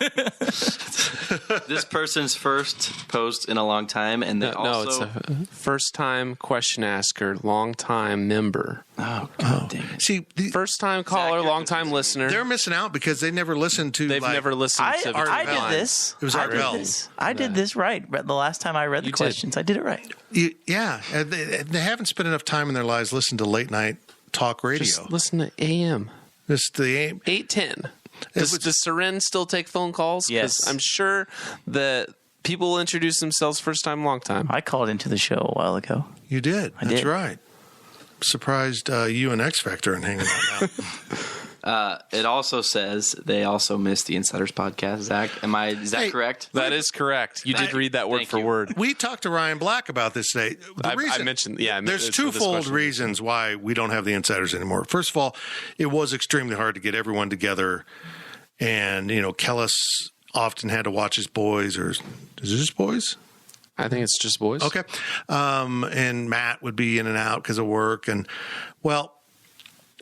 This person's first post in a long time, and they No, it's a first-time question asker, long-time member. Oh, God dang it. See, First-time caller, long-time listener. they're missing out because they never listened to. They've never listened to I Between did Lines. this. It was I Art did Bell. this. I did this right. The last time I read the You did. questions, I did it right. Yeah, they haven't spent enough time in their lives listening to late night talk radio. Just listen to AM. This the aim. 810. Does Seren still take phone calls? 'Cause Yes. I'm sure that people will introduce themselves first time, long time. I called into the show a while ago. You did. That's did. right. Surprised you and X Factor and hanging out now. It also says they also missed the Insiders podcast. Zach, is that Hey, correct? That is correct. You did read that word Thank for you. word. We talked to Ryan Black about this today. I mentioned, there's it's for this twofold question. reasons why we don't have the Insiders anymore. First of all, it was extremely hard to get everyone together, and Kellis often had to watch his boys, or is it his boys? I think it's just boys. Okay, and Matt would be in and out because of work, and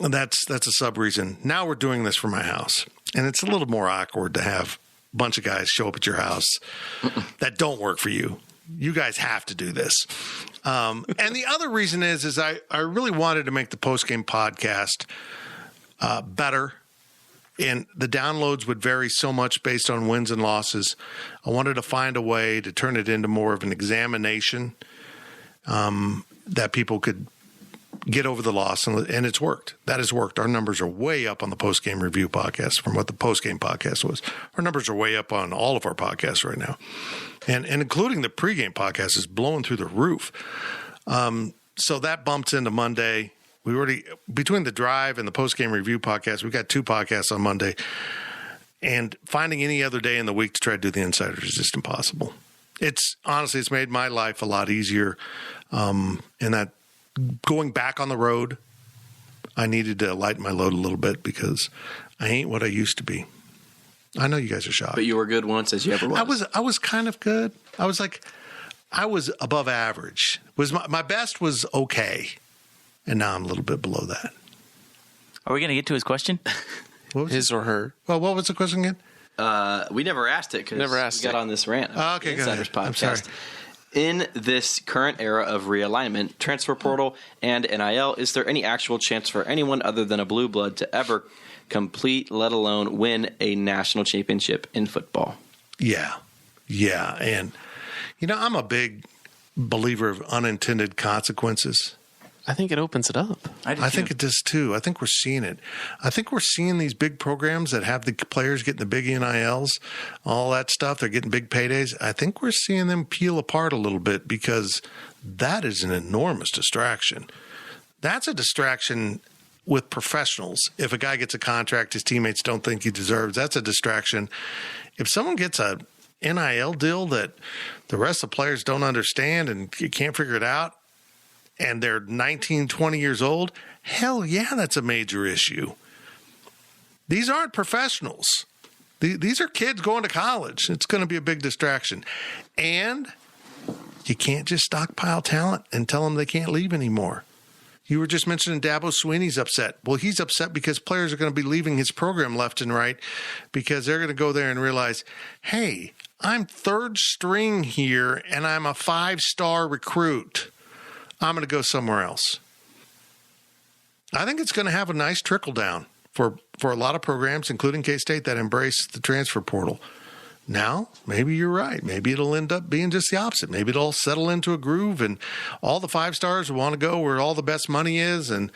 that's a sub reason. Now we're doing this from my house, and it's a little more awkward to have a bunch of guys show up at your house that don't work for you. You guys have to do this. And the other reason is I really wanted to make the postgame podcast better. And the downloads would vary so much based on wins and losses. I wanted to find a way to turn it into more of an examination that people could get over the loss, and it's worked. That has worked. Our numbers are way up on the postgame review podcast from what the postgame podcast was. Our numbers are way up on all of our podcasts right now, and including the pregame podcast is blowing through the roof. So that bumps into Monday. We already, between the drive and the postgame review podcast, we got 2 podcasts on Monday, and finding any other day in the week to try to do the Insiders is just impossible. It's made my life a lot easier. And that going back on the road, I needed to lighten my load a little bit because I ain't what I used to be. I know you guys are shocked. But you were good once as you ever was. I was kind of good. I was above average. My best was okay. And now I'm a little bit below that. Are we going to get to his question? His or her. Well, what was the question again? We never asked it because we got on this rant. Okay, go ahead. Insiders podcast. I'm sorry. In this current era of realignment, transfer portal, and NIL, is there any actual chance for anyone other than a blue blood to ever complete, let alone win, a national championship in football? Yeah. And, I'm a big believer of unintended consequences. I think it opens it up. I think it does too. I think we're seeing it. I think we're seeing these big programs that have the players getting the big NILs, all that stuff. They're getting big paydays. I think we're seeing them peel apart a little bit because that is an enormous distraction. That's a distraction with professionals. If a guy gets a contract his teammates don't think he deserves, that's a distraction. If someone gets a NIL deal that the rest of the players don't understand and you can't figure it out, and they're 19, 20 years old, hell yeah, that's a major issue. These aren't professionals. These are kids going to college. It's going to be a big distraction. And you can't just stockpile talent and tell them they can't leave anymore. You were just mentioning Dabo Swinney's upset. Well, he's upset because players are going to be leaving his program left and right because they're going to go there and realize, hey, I'm third string here and I'm a 5-star recruit. I'm going to go somewhere else. I think it's going to have a nice trickle down for a lot of programs, including K-State, that embrace the transfer portal. Now, maybe you're right. Maybe it'll end up being just the opposite. Maybe it'll settle into a groove and all the 5-stars will want to go where all the best money is and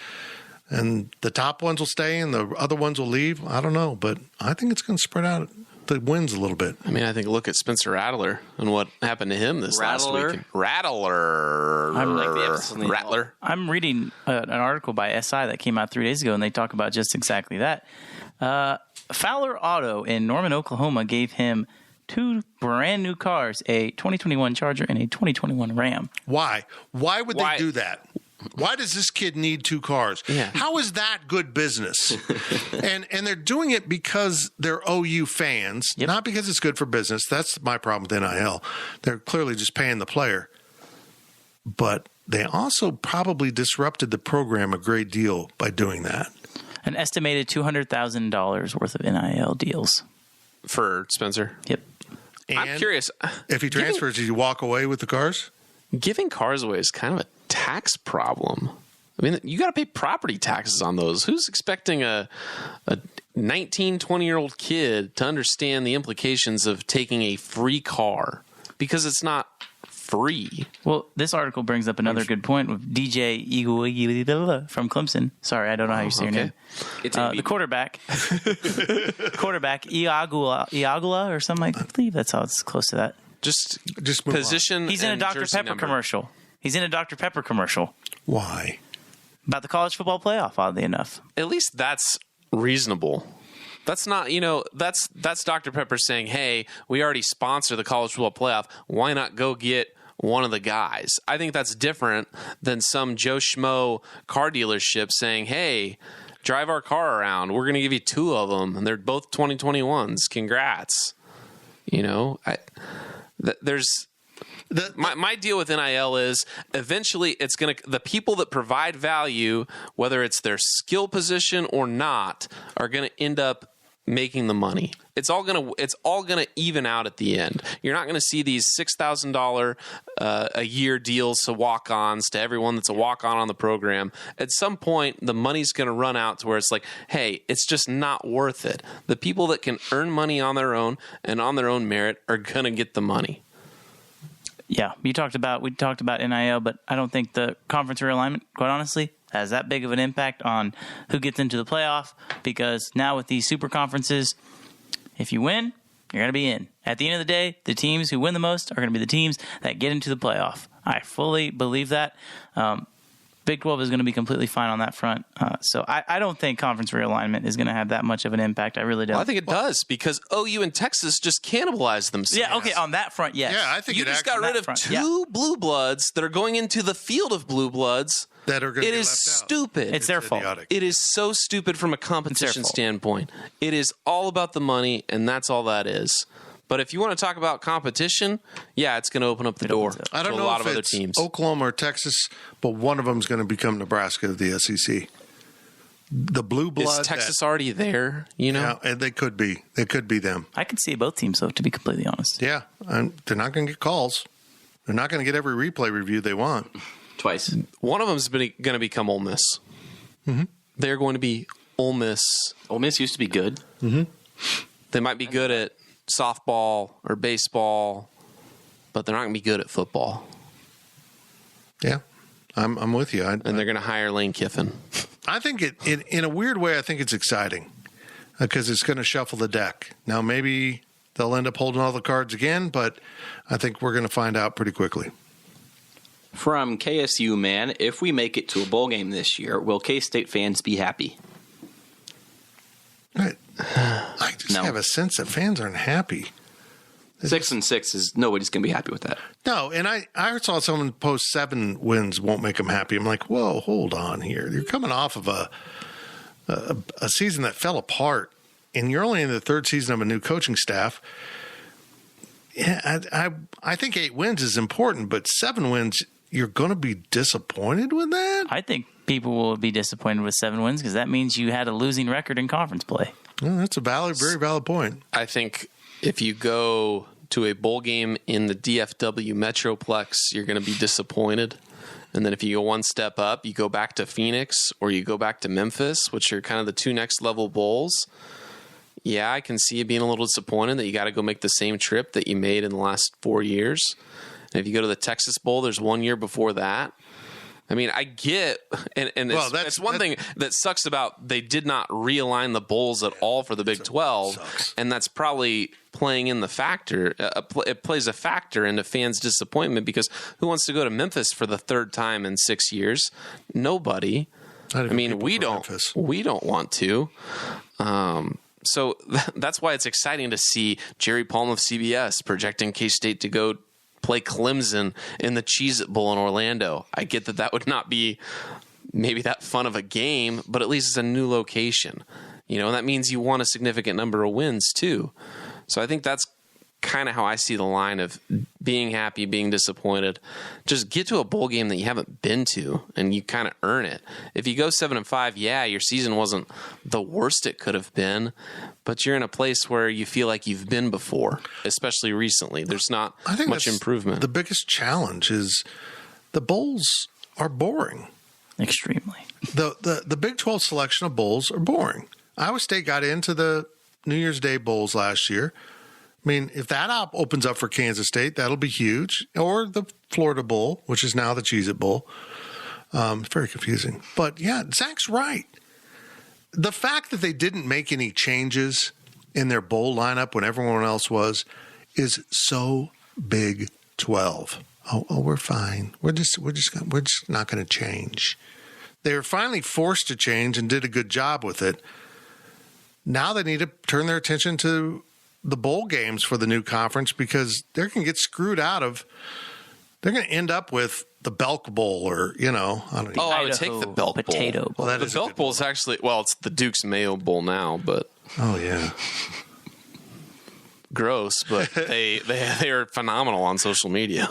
the top ones will stay and the other ones will leave. I don't know, but I think it's going to spread out the wins a little bit. I mean, I think look at Spencer Rattler and what happened to him this last week. Rattler. I'm like the emphasis on the Rattler. I'm reading an article by SI that came out 3 days ago, and they talk about just exactly that. Fowler Auto in Norman, Oklahoma, gave him 2 brand new cars, a 2021 Charger and a 2021 Ram. Why? Why would they do that? Why does this kid need 2 cars? Yeah. How is that good business? and they're doing it because they're OU fans, not because it's good for business. That's my problem with NIL. They're clearly just paying the player. But they also probably disrupted the program a great deal by doing that. An estimated $200,000 worth of NIL deals. For Spencer. Yep. And I'm curious. if he transfers, does he walk away with the cars? Giving cars away is kind of a tax problem. I mean, you got to pay property taxes on those. Who's expecting a 19, 20-year-old kid to understand the implications of taking a free car? Because it's not free. Well, this article brings up another good point with DJ Iguodala from Clemson. Sorry, I don't know how you say your name. It's the quarterback. Iagula or something. I believe that's how it's close to that. Just move position. He's in a and Dr. jersey Pepper number. commercial. He's in a Dr. Pepper commercial Why? about the college football playoff, oddly enough. At least that's reasonable. That's not, that's Dr. Pepper saying, hey, we already sponsor the college football playoff. Why not go get one of the guys? I think that's different than some Joe Schmo car dealership saying, hey, drive our car around. We're going to give you 2 of them, and they're both 2021s. Congrats. My deal with NIL is eventually it's going to, the people that provide value, whether it's their skill position or not, are going to end up making the money. It's all going to even out at the end. You're not going to see these $6,000 a year deals to walk-ons to everyone that's a walk-on on the program. At some point, the money's going to run out to where it's like, hey, it's just not worth it. The people that can earn money on their own and on their own merit are going to get the money. Yeah, we talked about NIL, but I don't think the conference realignment, quite honestly, has that big of an impact on who gets into the playoff, because now with these super conferences, if you win, you're going to be in. At the end of the day, the teams who win the most are going to be the teams that get into the playoff. I fully believe that. Big 12 is going to be completely fine on that front. So I don't think conference realignment is going to have that much of an impact. I really don't. Well, I think it does, because OU and Texas just cannibalized themselves. Yeah, okay, on that front, yes. Yeah, I think You just got rid of 2 blue bloods that are going into the field of blue bloods. That are going to It be is left out. stupid. It's their fault. idiotic. It is so stupid from a competition fault. standpoint. It is all about the money, and that's all that is. But if you want to talk about competition, yeah, it's going to open up the door I don't to know a lot if of other it's teams. Oklahoma or Texas, but one of them is going to become Nebraska of the SEC. The blue blood. Is Texas already there? Yeah, and they could be. They could be them. I can see both teams, though, to be completely honest. Yeah, and they're not going to get calls. They're not going to get every replay review they want. twice. One of them is going to become Ole Miss. Mm-hmm. They're going to be Ole Miss. Ole Miss used to be good. Mm-hmm. They might be good at softball or baseball, but they're not going to be good at football. Yeah, I'm with you. And they're going to hire Lane Kiffin. I think it in a weird way, I think it's exciting because it's going to shuffle the deck. Now, maybe they'll end up holding all the cards again, but I think we're going to find out pretty quickly. From KSU Man, if we make it to a bowl game this year, will K-State fans be happy? I just have a sense that fans aren't happy. 6-6 is nobody's going to be happy with that. No, and I saw someone post 7 wins won't make them happy. I'm like, whoa, hold on here. You're coming off of a season that fell apart, and you're only in the 3rd season of a new coaching staff. Yeah, I think 8 wins is important, but 7 wins, you're going to be disappointed with that? I think people will be disappointed with 7 wins because that means you had a losing record in conference play. Well, that's a very valid point. I think if you go to a bowl game in the DFW Metroplex, you're going to be disappointed. And then if you go one step up, you go back to Phoenix or you go back to Memphis, which are kind of the 2 next level bowls. Yeah, I can see you being a little disappointed that you got to go make the same trip that you made in the last 4 years. And if you go to the Texas Bowl, there's 1 year before that. I mean, I get, and it's one thing that sucks about they did not realign the bowls at all for the Big 12, and that's probably playing in the factor. It plays a factor into fans' disappointment because who wants to go to Memphis for the 3rd time in 6 years? Nobody. I mean, we don't want to. So that's why it's exciting to see Jerry Palm of CBS projecting K-State to go play Clemson in the Cheez-It Bowl in Orlando. I get that would not be maybe that fun of a game, but at least it's a new location. And that means you want a significant number of wins too. So I think that's kind of how I see the line of being happy, being disappointed. Just get to a bowl game that you haven't been to, and you kind of earn it. If you go 7-5, yeah, your season wasn't the worst it could have been, but you're in a place where you feel like you've been before, especially recently. There's not much improvement. The biggest challenge is the bowls are boring. Extremely. The Big 12 selection of bowls are boring. Iowa State got into the New Year's Day bowls last year. I mean, if that opens up for Kansas State, that'll be huge. Or the Florida Bowl, which is now the Cheez-It Bowl. It's very confusing. But, yeah, Zach's right. The fact that they didn't make any changes in their bowl lineup when everyone else was is so Big 12. Oh, we're fine. We're just not going to change. They were finally forced to change and did a good job with it. Now they need to turn their attention to the bowl games for the new conference because they're going to get screwed out of. They're going to end up with the Belk Bowl or, I don't know. I would take the Belk Bowl. Potato Bowl. Well, the Belk Bowl is actually, it's the Duke's Mayo Bowl now, but. Oh, yeah. Gross, but they are phenomenal on social media.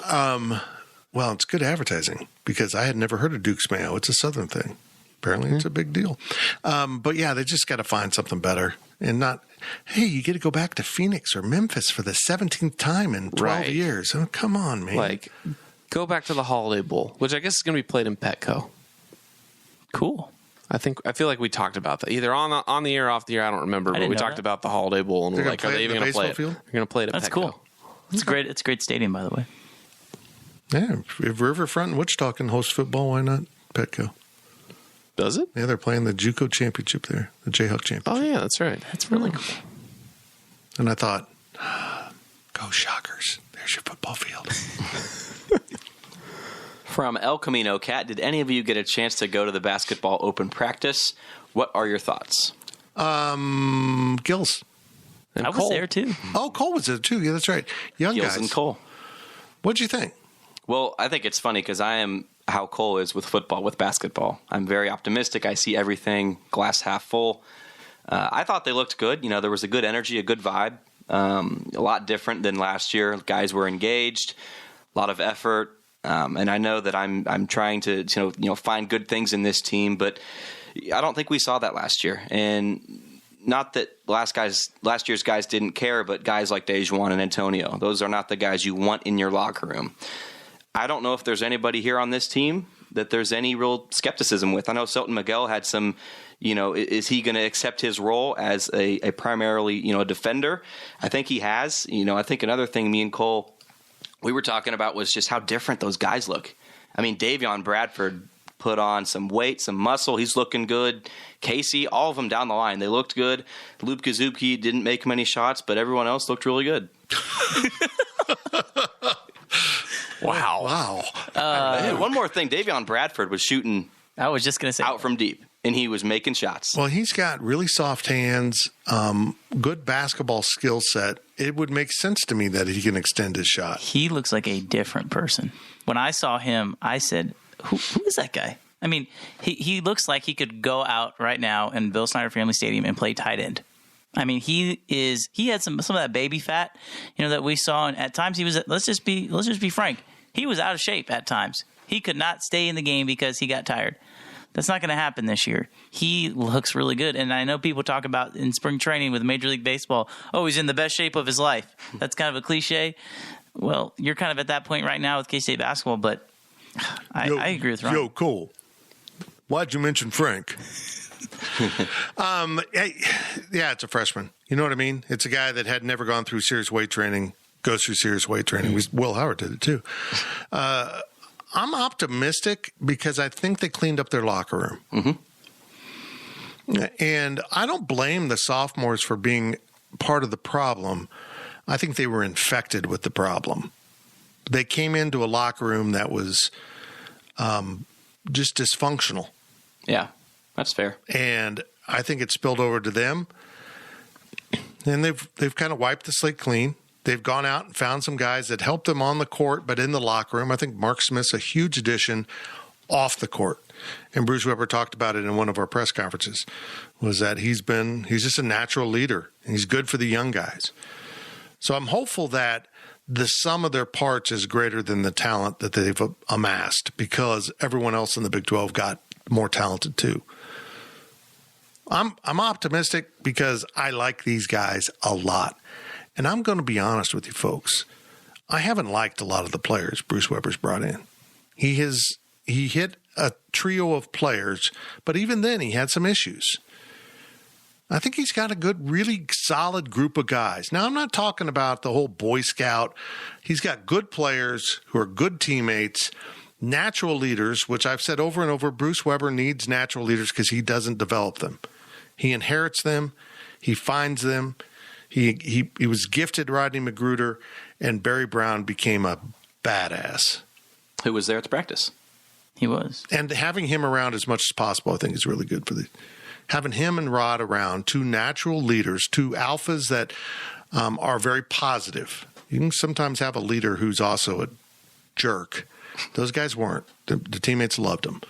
Well, it's good advertising because I had never heard of Duke's Mayo. It's a Southern thing. Apparently, it's a big deal. But yeah, they just got to find something better and not, hey, you get to go back to Phoenix or Memphis for the 17th time in 12 years. Oh, come on, man. Like, go back to the Holiday Bowl, which I guess is going to be played in Petco. Cool. I feel like we talked about that either on the air or off the air. I don't remember, but we talked about the Holiday Bowl and we're like, are they even going to play it? They're going to play it at That's Petco. cool. It's great. It's a great stadium, by the way. Yeah, if Riverfront and Wichita can host football, why not Petco? Does it? Yeah, they're playing the JUCO championship there, the Jayhawk championship. Oh, yeah, that's right. That's really cool. And I thought, go Shockers. There's your football field. From El Camino, Cat, did any of you get a chance to go to the basketball open practice? What are your thoughts? Gills. And I was Cole. there, too. Oh, Cole was there, too. Yeah, that's right. Young Gills guys. and Cole. What'd you think? Well, I think it's funny because I am how Cole is with football, with basketball. I'm very optimistic. I see everything glass half full. I thought they looked good. There was a good energy, a good vibe. A lot different than last year. Guys were engaged, a lot of effort. And I know that I'm trying to find good things in this team, but I don't think we saw that last year. And not that last year's guys didn't care, but guys like Dejuan and Antonio, those are not the guys you want in your locker room. I don't know if there's anybody here on this team that there's any real skepticism with. I know Selton Miguel had some, is he going to accept his role as a primarily, a defender? I think he has. I think another thing me and Cole, we were talking about was just how different those guys look. I mean, Davion Bradford put on some weight, some muscle. He's looking good. Casey, all of them down the line, they looked good. Luke Kazuki didn't make many shots, but everyone else looked really good. Wow. One more thing. Davion Bradford was shooting I was just going to say out from deep, and he was making shots. Well, he's got really soft hands, good basketball skill set. It would make sense to me that he can extend his shot. he looks like a different person. When I saw him, I said, who is that guy? I mean, he looks like he could go out right now in Bill Snyder Family Stadium and play tight end. I mean, he had some of that baby fat, that we saw, and at times he was. Let's just be frank. He was out of shape at times. He could not stay in the game because he got tired. That's not going to happen this year. He looks really good, and I know people talk about in spring training with Major League Baseball. Oh, he's in the best shape of his life. That's kind of a cliche. Well, you're kind of at that point right now with K-State basketball, but I agree with Ron. Yo, Cole, why'd you mention Frank? Yeah, it's a freshman. You know what I mean? It's a guy that had never gone through serious weight training, goes through serious weight training. Will Howard did it too. I'm optimistic because I think they cleaned up their locker room. Mm-hmm. And I don't blame the sophomores for being part of the problem. I think they were infected with the problem. They came into a locker room that was just dysfunctional. Yeah, that's fair. And I think it spilled over to them. And they've kind of wiped the slate clean. They've gone out and found some guys that helped them on the court, but in the locker room. I think Mark Smith's a huge addition off the court. And Bruce Weber talked about it in one of our press conferences, was that he's just a natural leader. And he's good for the young guys. So I'm hopeful that the sum of their parts is greater than the talent that they've amassed, because everyone else in the Big 12 got more talented too. I'm optimistic because I like these guys a lot. And I'm going to be honest with you folks. I haven't liked a lot of the players Bruce Weber's brought in. He hit a trio of players, but even then he had some issues. I think he's got a good, really solid group of guys. Now, I'm not talking about the whole Boy Scout. He's got good players who are good teammates, natural leaders, which I've said over and over, Bruce Weber needs natural leaders because he doesn't develop them. He inherits them. He finds them. He was gifted Rodney Magruder, and Barry Brown became a badass. Who was there at the practice? He was. And having him around as much as possible, I think, is really good for having him and Rod around, two natural leaders, two alphas that are very positive. You can sometimes have a leader who's also a jerk. Those guys weren't. The teammates loved them.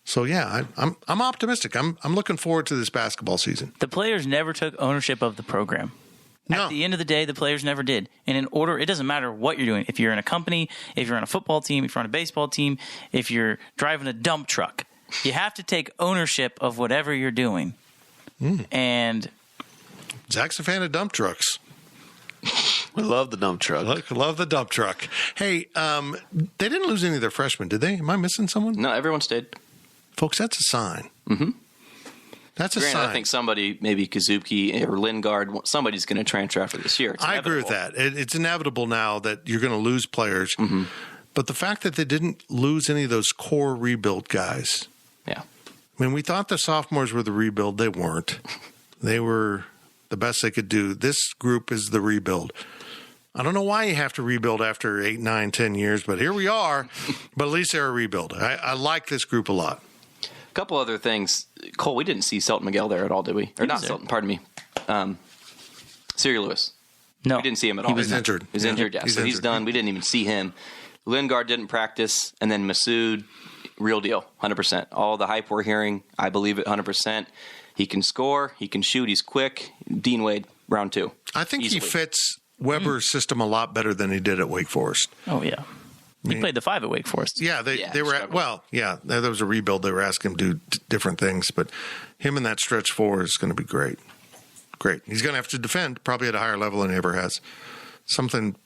So yeah, I'm optimistic. I'm looking forward to this basketball season. The players never took ownership of the program. No. At the end of the day, the players never did. And in order, it doesn't matter what you're doing. If you're in a company, if you're on a football team, if you're on a baseball team, if you're driving a dump truck, you have to take ownership of whatever you're doing. And Zach's a fan of dump trucks. We love the dump truck. Love the dump truck. Hey, they didn't lose any of their freshmen, did they? Am I missing someone? No, everyone stayed. Folks, that's a sign. Mm-hmm. That's a Granted, sign. I think somebody, maybe Kazuki or Lingard, somebody's going to transfer after this year. I agree with that. It's inevitable now that you're going to lose players. Mm-hmm. But the fact that they didn't lose any of those core rebuild guys. Yeah. I mean, we thought the sophomores were the rebuild. They weren't. They were the best they could do. This group is the rebuild. I don't know why you have to rebuild after 8, 9, 10 years, but here we are. But at least they're a rebuild. I like this group a lot. A couple other things. Cole, we didn't see Selton Miguel there at all, did we? Or not Selton, pardon me. Siri Lewis. no, We didn't see him at all. He was injured. He was injured, yeah. He's He's injured. done. We didn't even see him. Lingard didn't practice. And then Masood, real deal, 100%. All the hype we're hearing, I believe it 100%. He can score. He can shoot. He's quick. Dean Wade, round 2. I think Easily. he fits Weber's system a lot better than he did at Wake Forest. Oh, yeah. He played the 5 at Wake Forest. Yeah, they were struggled. there was a rebuild. They were asking him to do different things, but him in that stretch 4 is going to be great. Great. He's going to have to defend probably at a higher level than he ever has. Something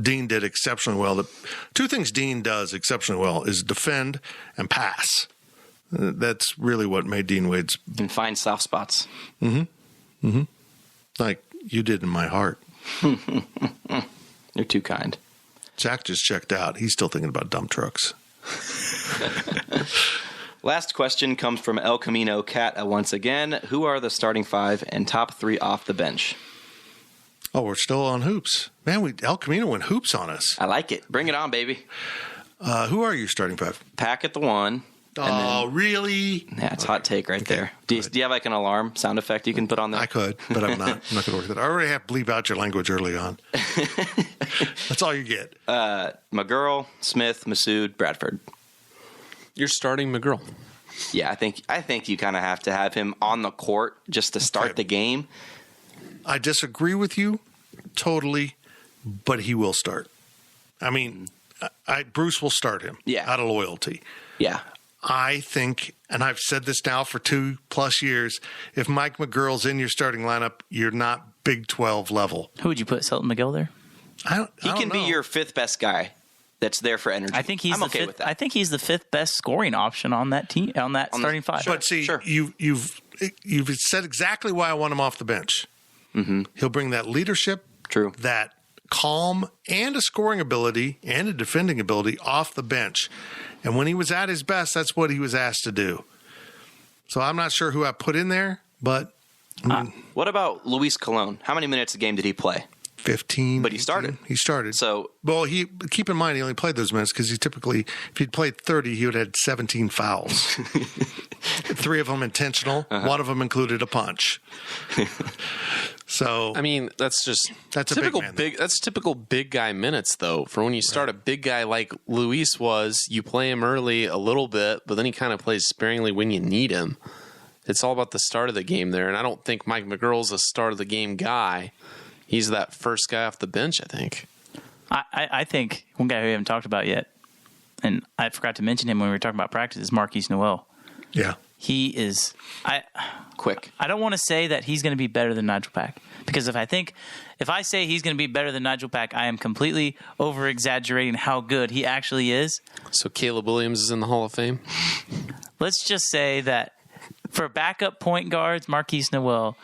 Dean did exceptionally well. The two things Dean does exceptionally well is defend and pass. That's really what made Dean Wade's And find soft spots. like you did in my heart. You're too kind. Zach just checked out. He's still thinking about dump trucks. Last question comes from El Camino Cat once again. Who are the starting 5 and top 3 off the bench? Oh, we're still on hoops. Man, El Camino went hoops on us. I like it. Bring it on, baby. Who are your starting 5? Pack at the 1. Oh, really? Yeah, it's a hot take right there. Do you have like an alarm sound effect you can put on there? I could, but I'm not. I'm not going to work that. I already have to bleep out your language early on. That's all you get. McGurl, Smith, Masood, Bradford. You're starting McGurl. Yeah, I think you kind of have to have him on the court just to start the game. I disagree with you totally, but he will start. I mean, Bruce will start him out of loyalty. Yeah. I think, and I've said this now for 2+ years, if Mike McGurl's in your starting lineup, you're not Big 12 level. Who would you put, Selton Miguel there? He can be your 5th best guy that's there for energy. I think he's I'm okay with that. I think he's the 5th best scoring option on that team, on that starting 5. But see, you've said exactly why I want him off the bench. Mm-hmm. He'll bring that leadership, True, that calm, and a scoring ability and a defending ability off the bench. And when he was at his best, that's what he was asked to do. So I'm not sure who I put in there, but what about Luis Colon? How many minutes a game did he play? 15. But he started. He started. So, well, keep in mind he only played those minutes because he typically, if he'd played 30, he would have had 17 fouls. 3 of them intentional. One of them included a punch. So I mean, that's typical typical big guy minutes though. For when you start a big guy like Luis was, you play him early a little bit, but then he kind of plays sparingly when you need him. It's all about the start of the game there, and I don't think Mike McGurl's a start of the game guy. He's that first guy off the bench, I think. I think one guy who we haven't talked about yet, and I forgot to mention him when we were talking about practice, is Marquise Noel. Yeah. He is quick. I don't want to say that he's going to be better than Nigel Pack, because if I say he's going to be better than Nigel Pack, I am completely over exaggerating how good he actually is. So Caleb Williams is in the Hall of Fame? Let's just say that for backup point guards, Marquise Noel,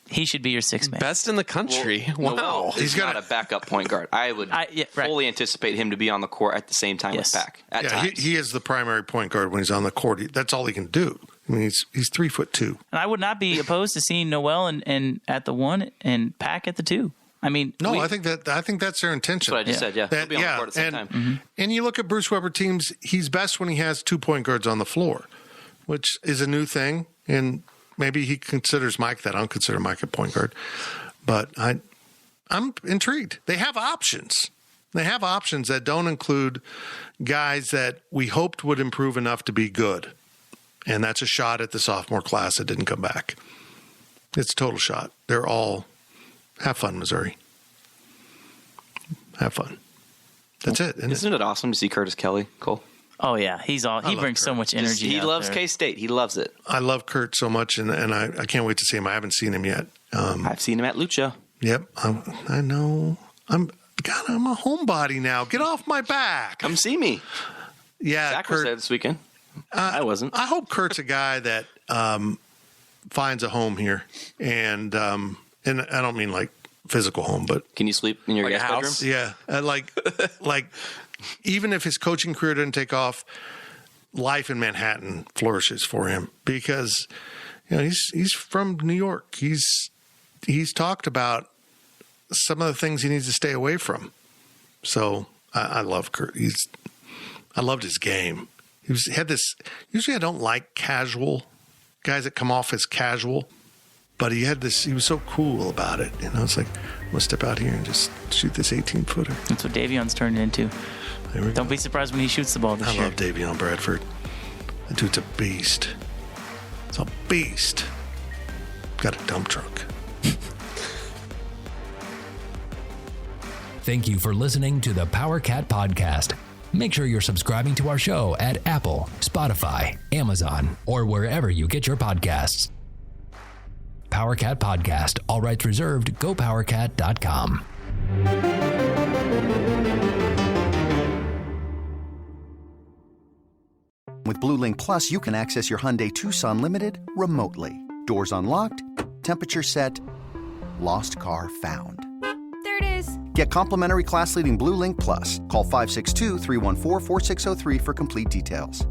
he should be your sixth man. Best in the country. Well, wow. Noel is not a backup point guard. I would fully anticipate him to be on the court at the same time with Pack. At times. He is the primary point guard when he's on the court. That's all he can do. I mean, he's 3'2". And I would not be opposed to seeing Noel and at the 1 and Pack at the 2. I mean, I think that's their intention. That's what I just said. Yeah, they'll be on the court at the same time. And you look at Bruce Weber teams; he's best when he has 2 point guards on the floor, which is a new thing. And maybe he considers Mike that. I don't consider Mike a point guard, but I'm intrigued. They have options. They have options that don't include guys that we hoped would improve enough to be good. And that's a shot at the sophomore class that didn't come back. It's a total shot. They're all have fun, Missouri. Have fun. That's it. Isn't it awesome to see Curtis Kelly, Cole? Oh yeah, he brings so much energy. He loves K-State. He loves it. I love Kurt so much, and I can't wait to see him. I haven't seen him yet. I've seen him at Lucha. Yep, I know. I'm a homebody now. Get off my back. Come see me. Yeah, Zach was there this weekend. I wasn't. I hope Kurt's a guy that finds a home here, and I don't mean like physical home, but can you sleep in your guest bedroom? Yeah, like even if his coaching career didn't take off, life in Manhattan flourishes for him because he's from New York. He's talked about some of the things he needs to stay away from. So I love Kurt. I loved his game. He had this. Usually, I don't like casual guys that come off as casual, but he had this. He was so cool about it. It's like, I'm gonna step out here and just shoot this 18-footer. That's what Davion's turned into. Don't be surprised when he shoots the ball this year. I love Davion Bradford. That dude's a beast. It's a beast. Got a dump truck. Thank you for listening to the Power Cat Podcast. Make sure you're subscribing to our show at Apple, Spotify, Amazon, or wherever you get your podcasts. Power Cat Podcast. All rights reserved. GoPowerCat.com. With Blue Link Plus, you can access your Hyundai Tucson Limited remotely. Doors unlocked, temperature set, lost car found. There it is. Get complimentary class-leading Blue Link Plus. Call 562-314-4603 for complete details.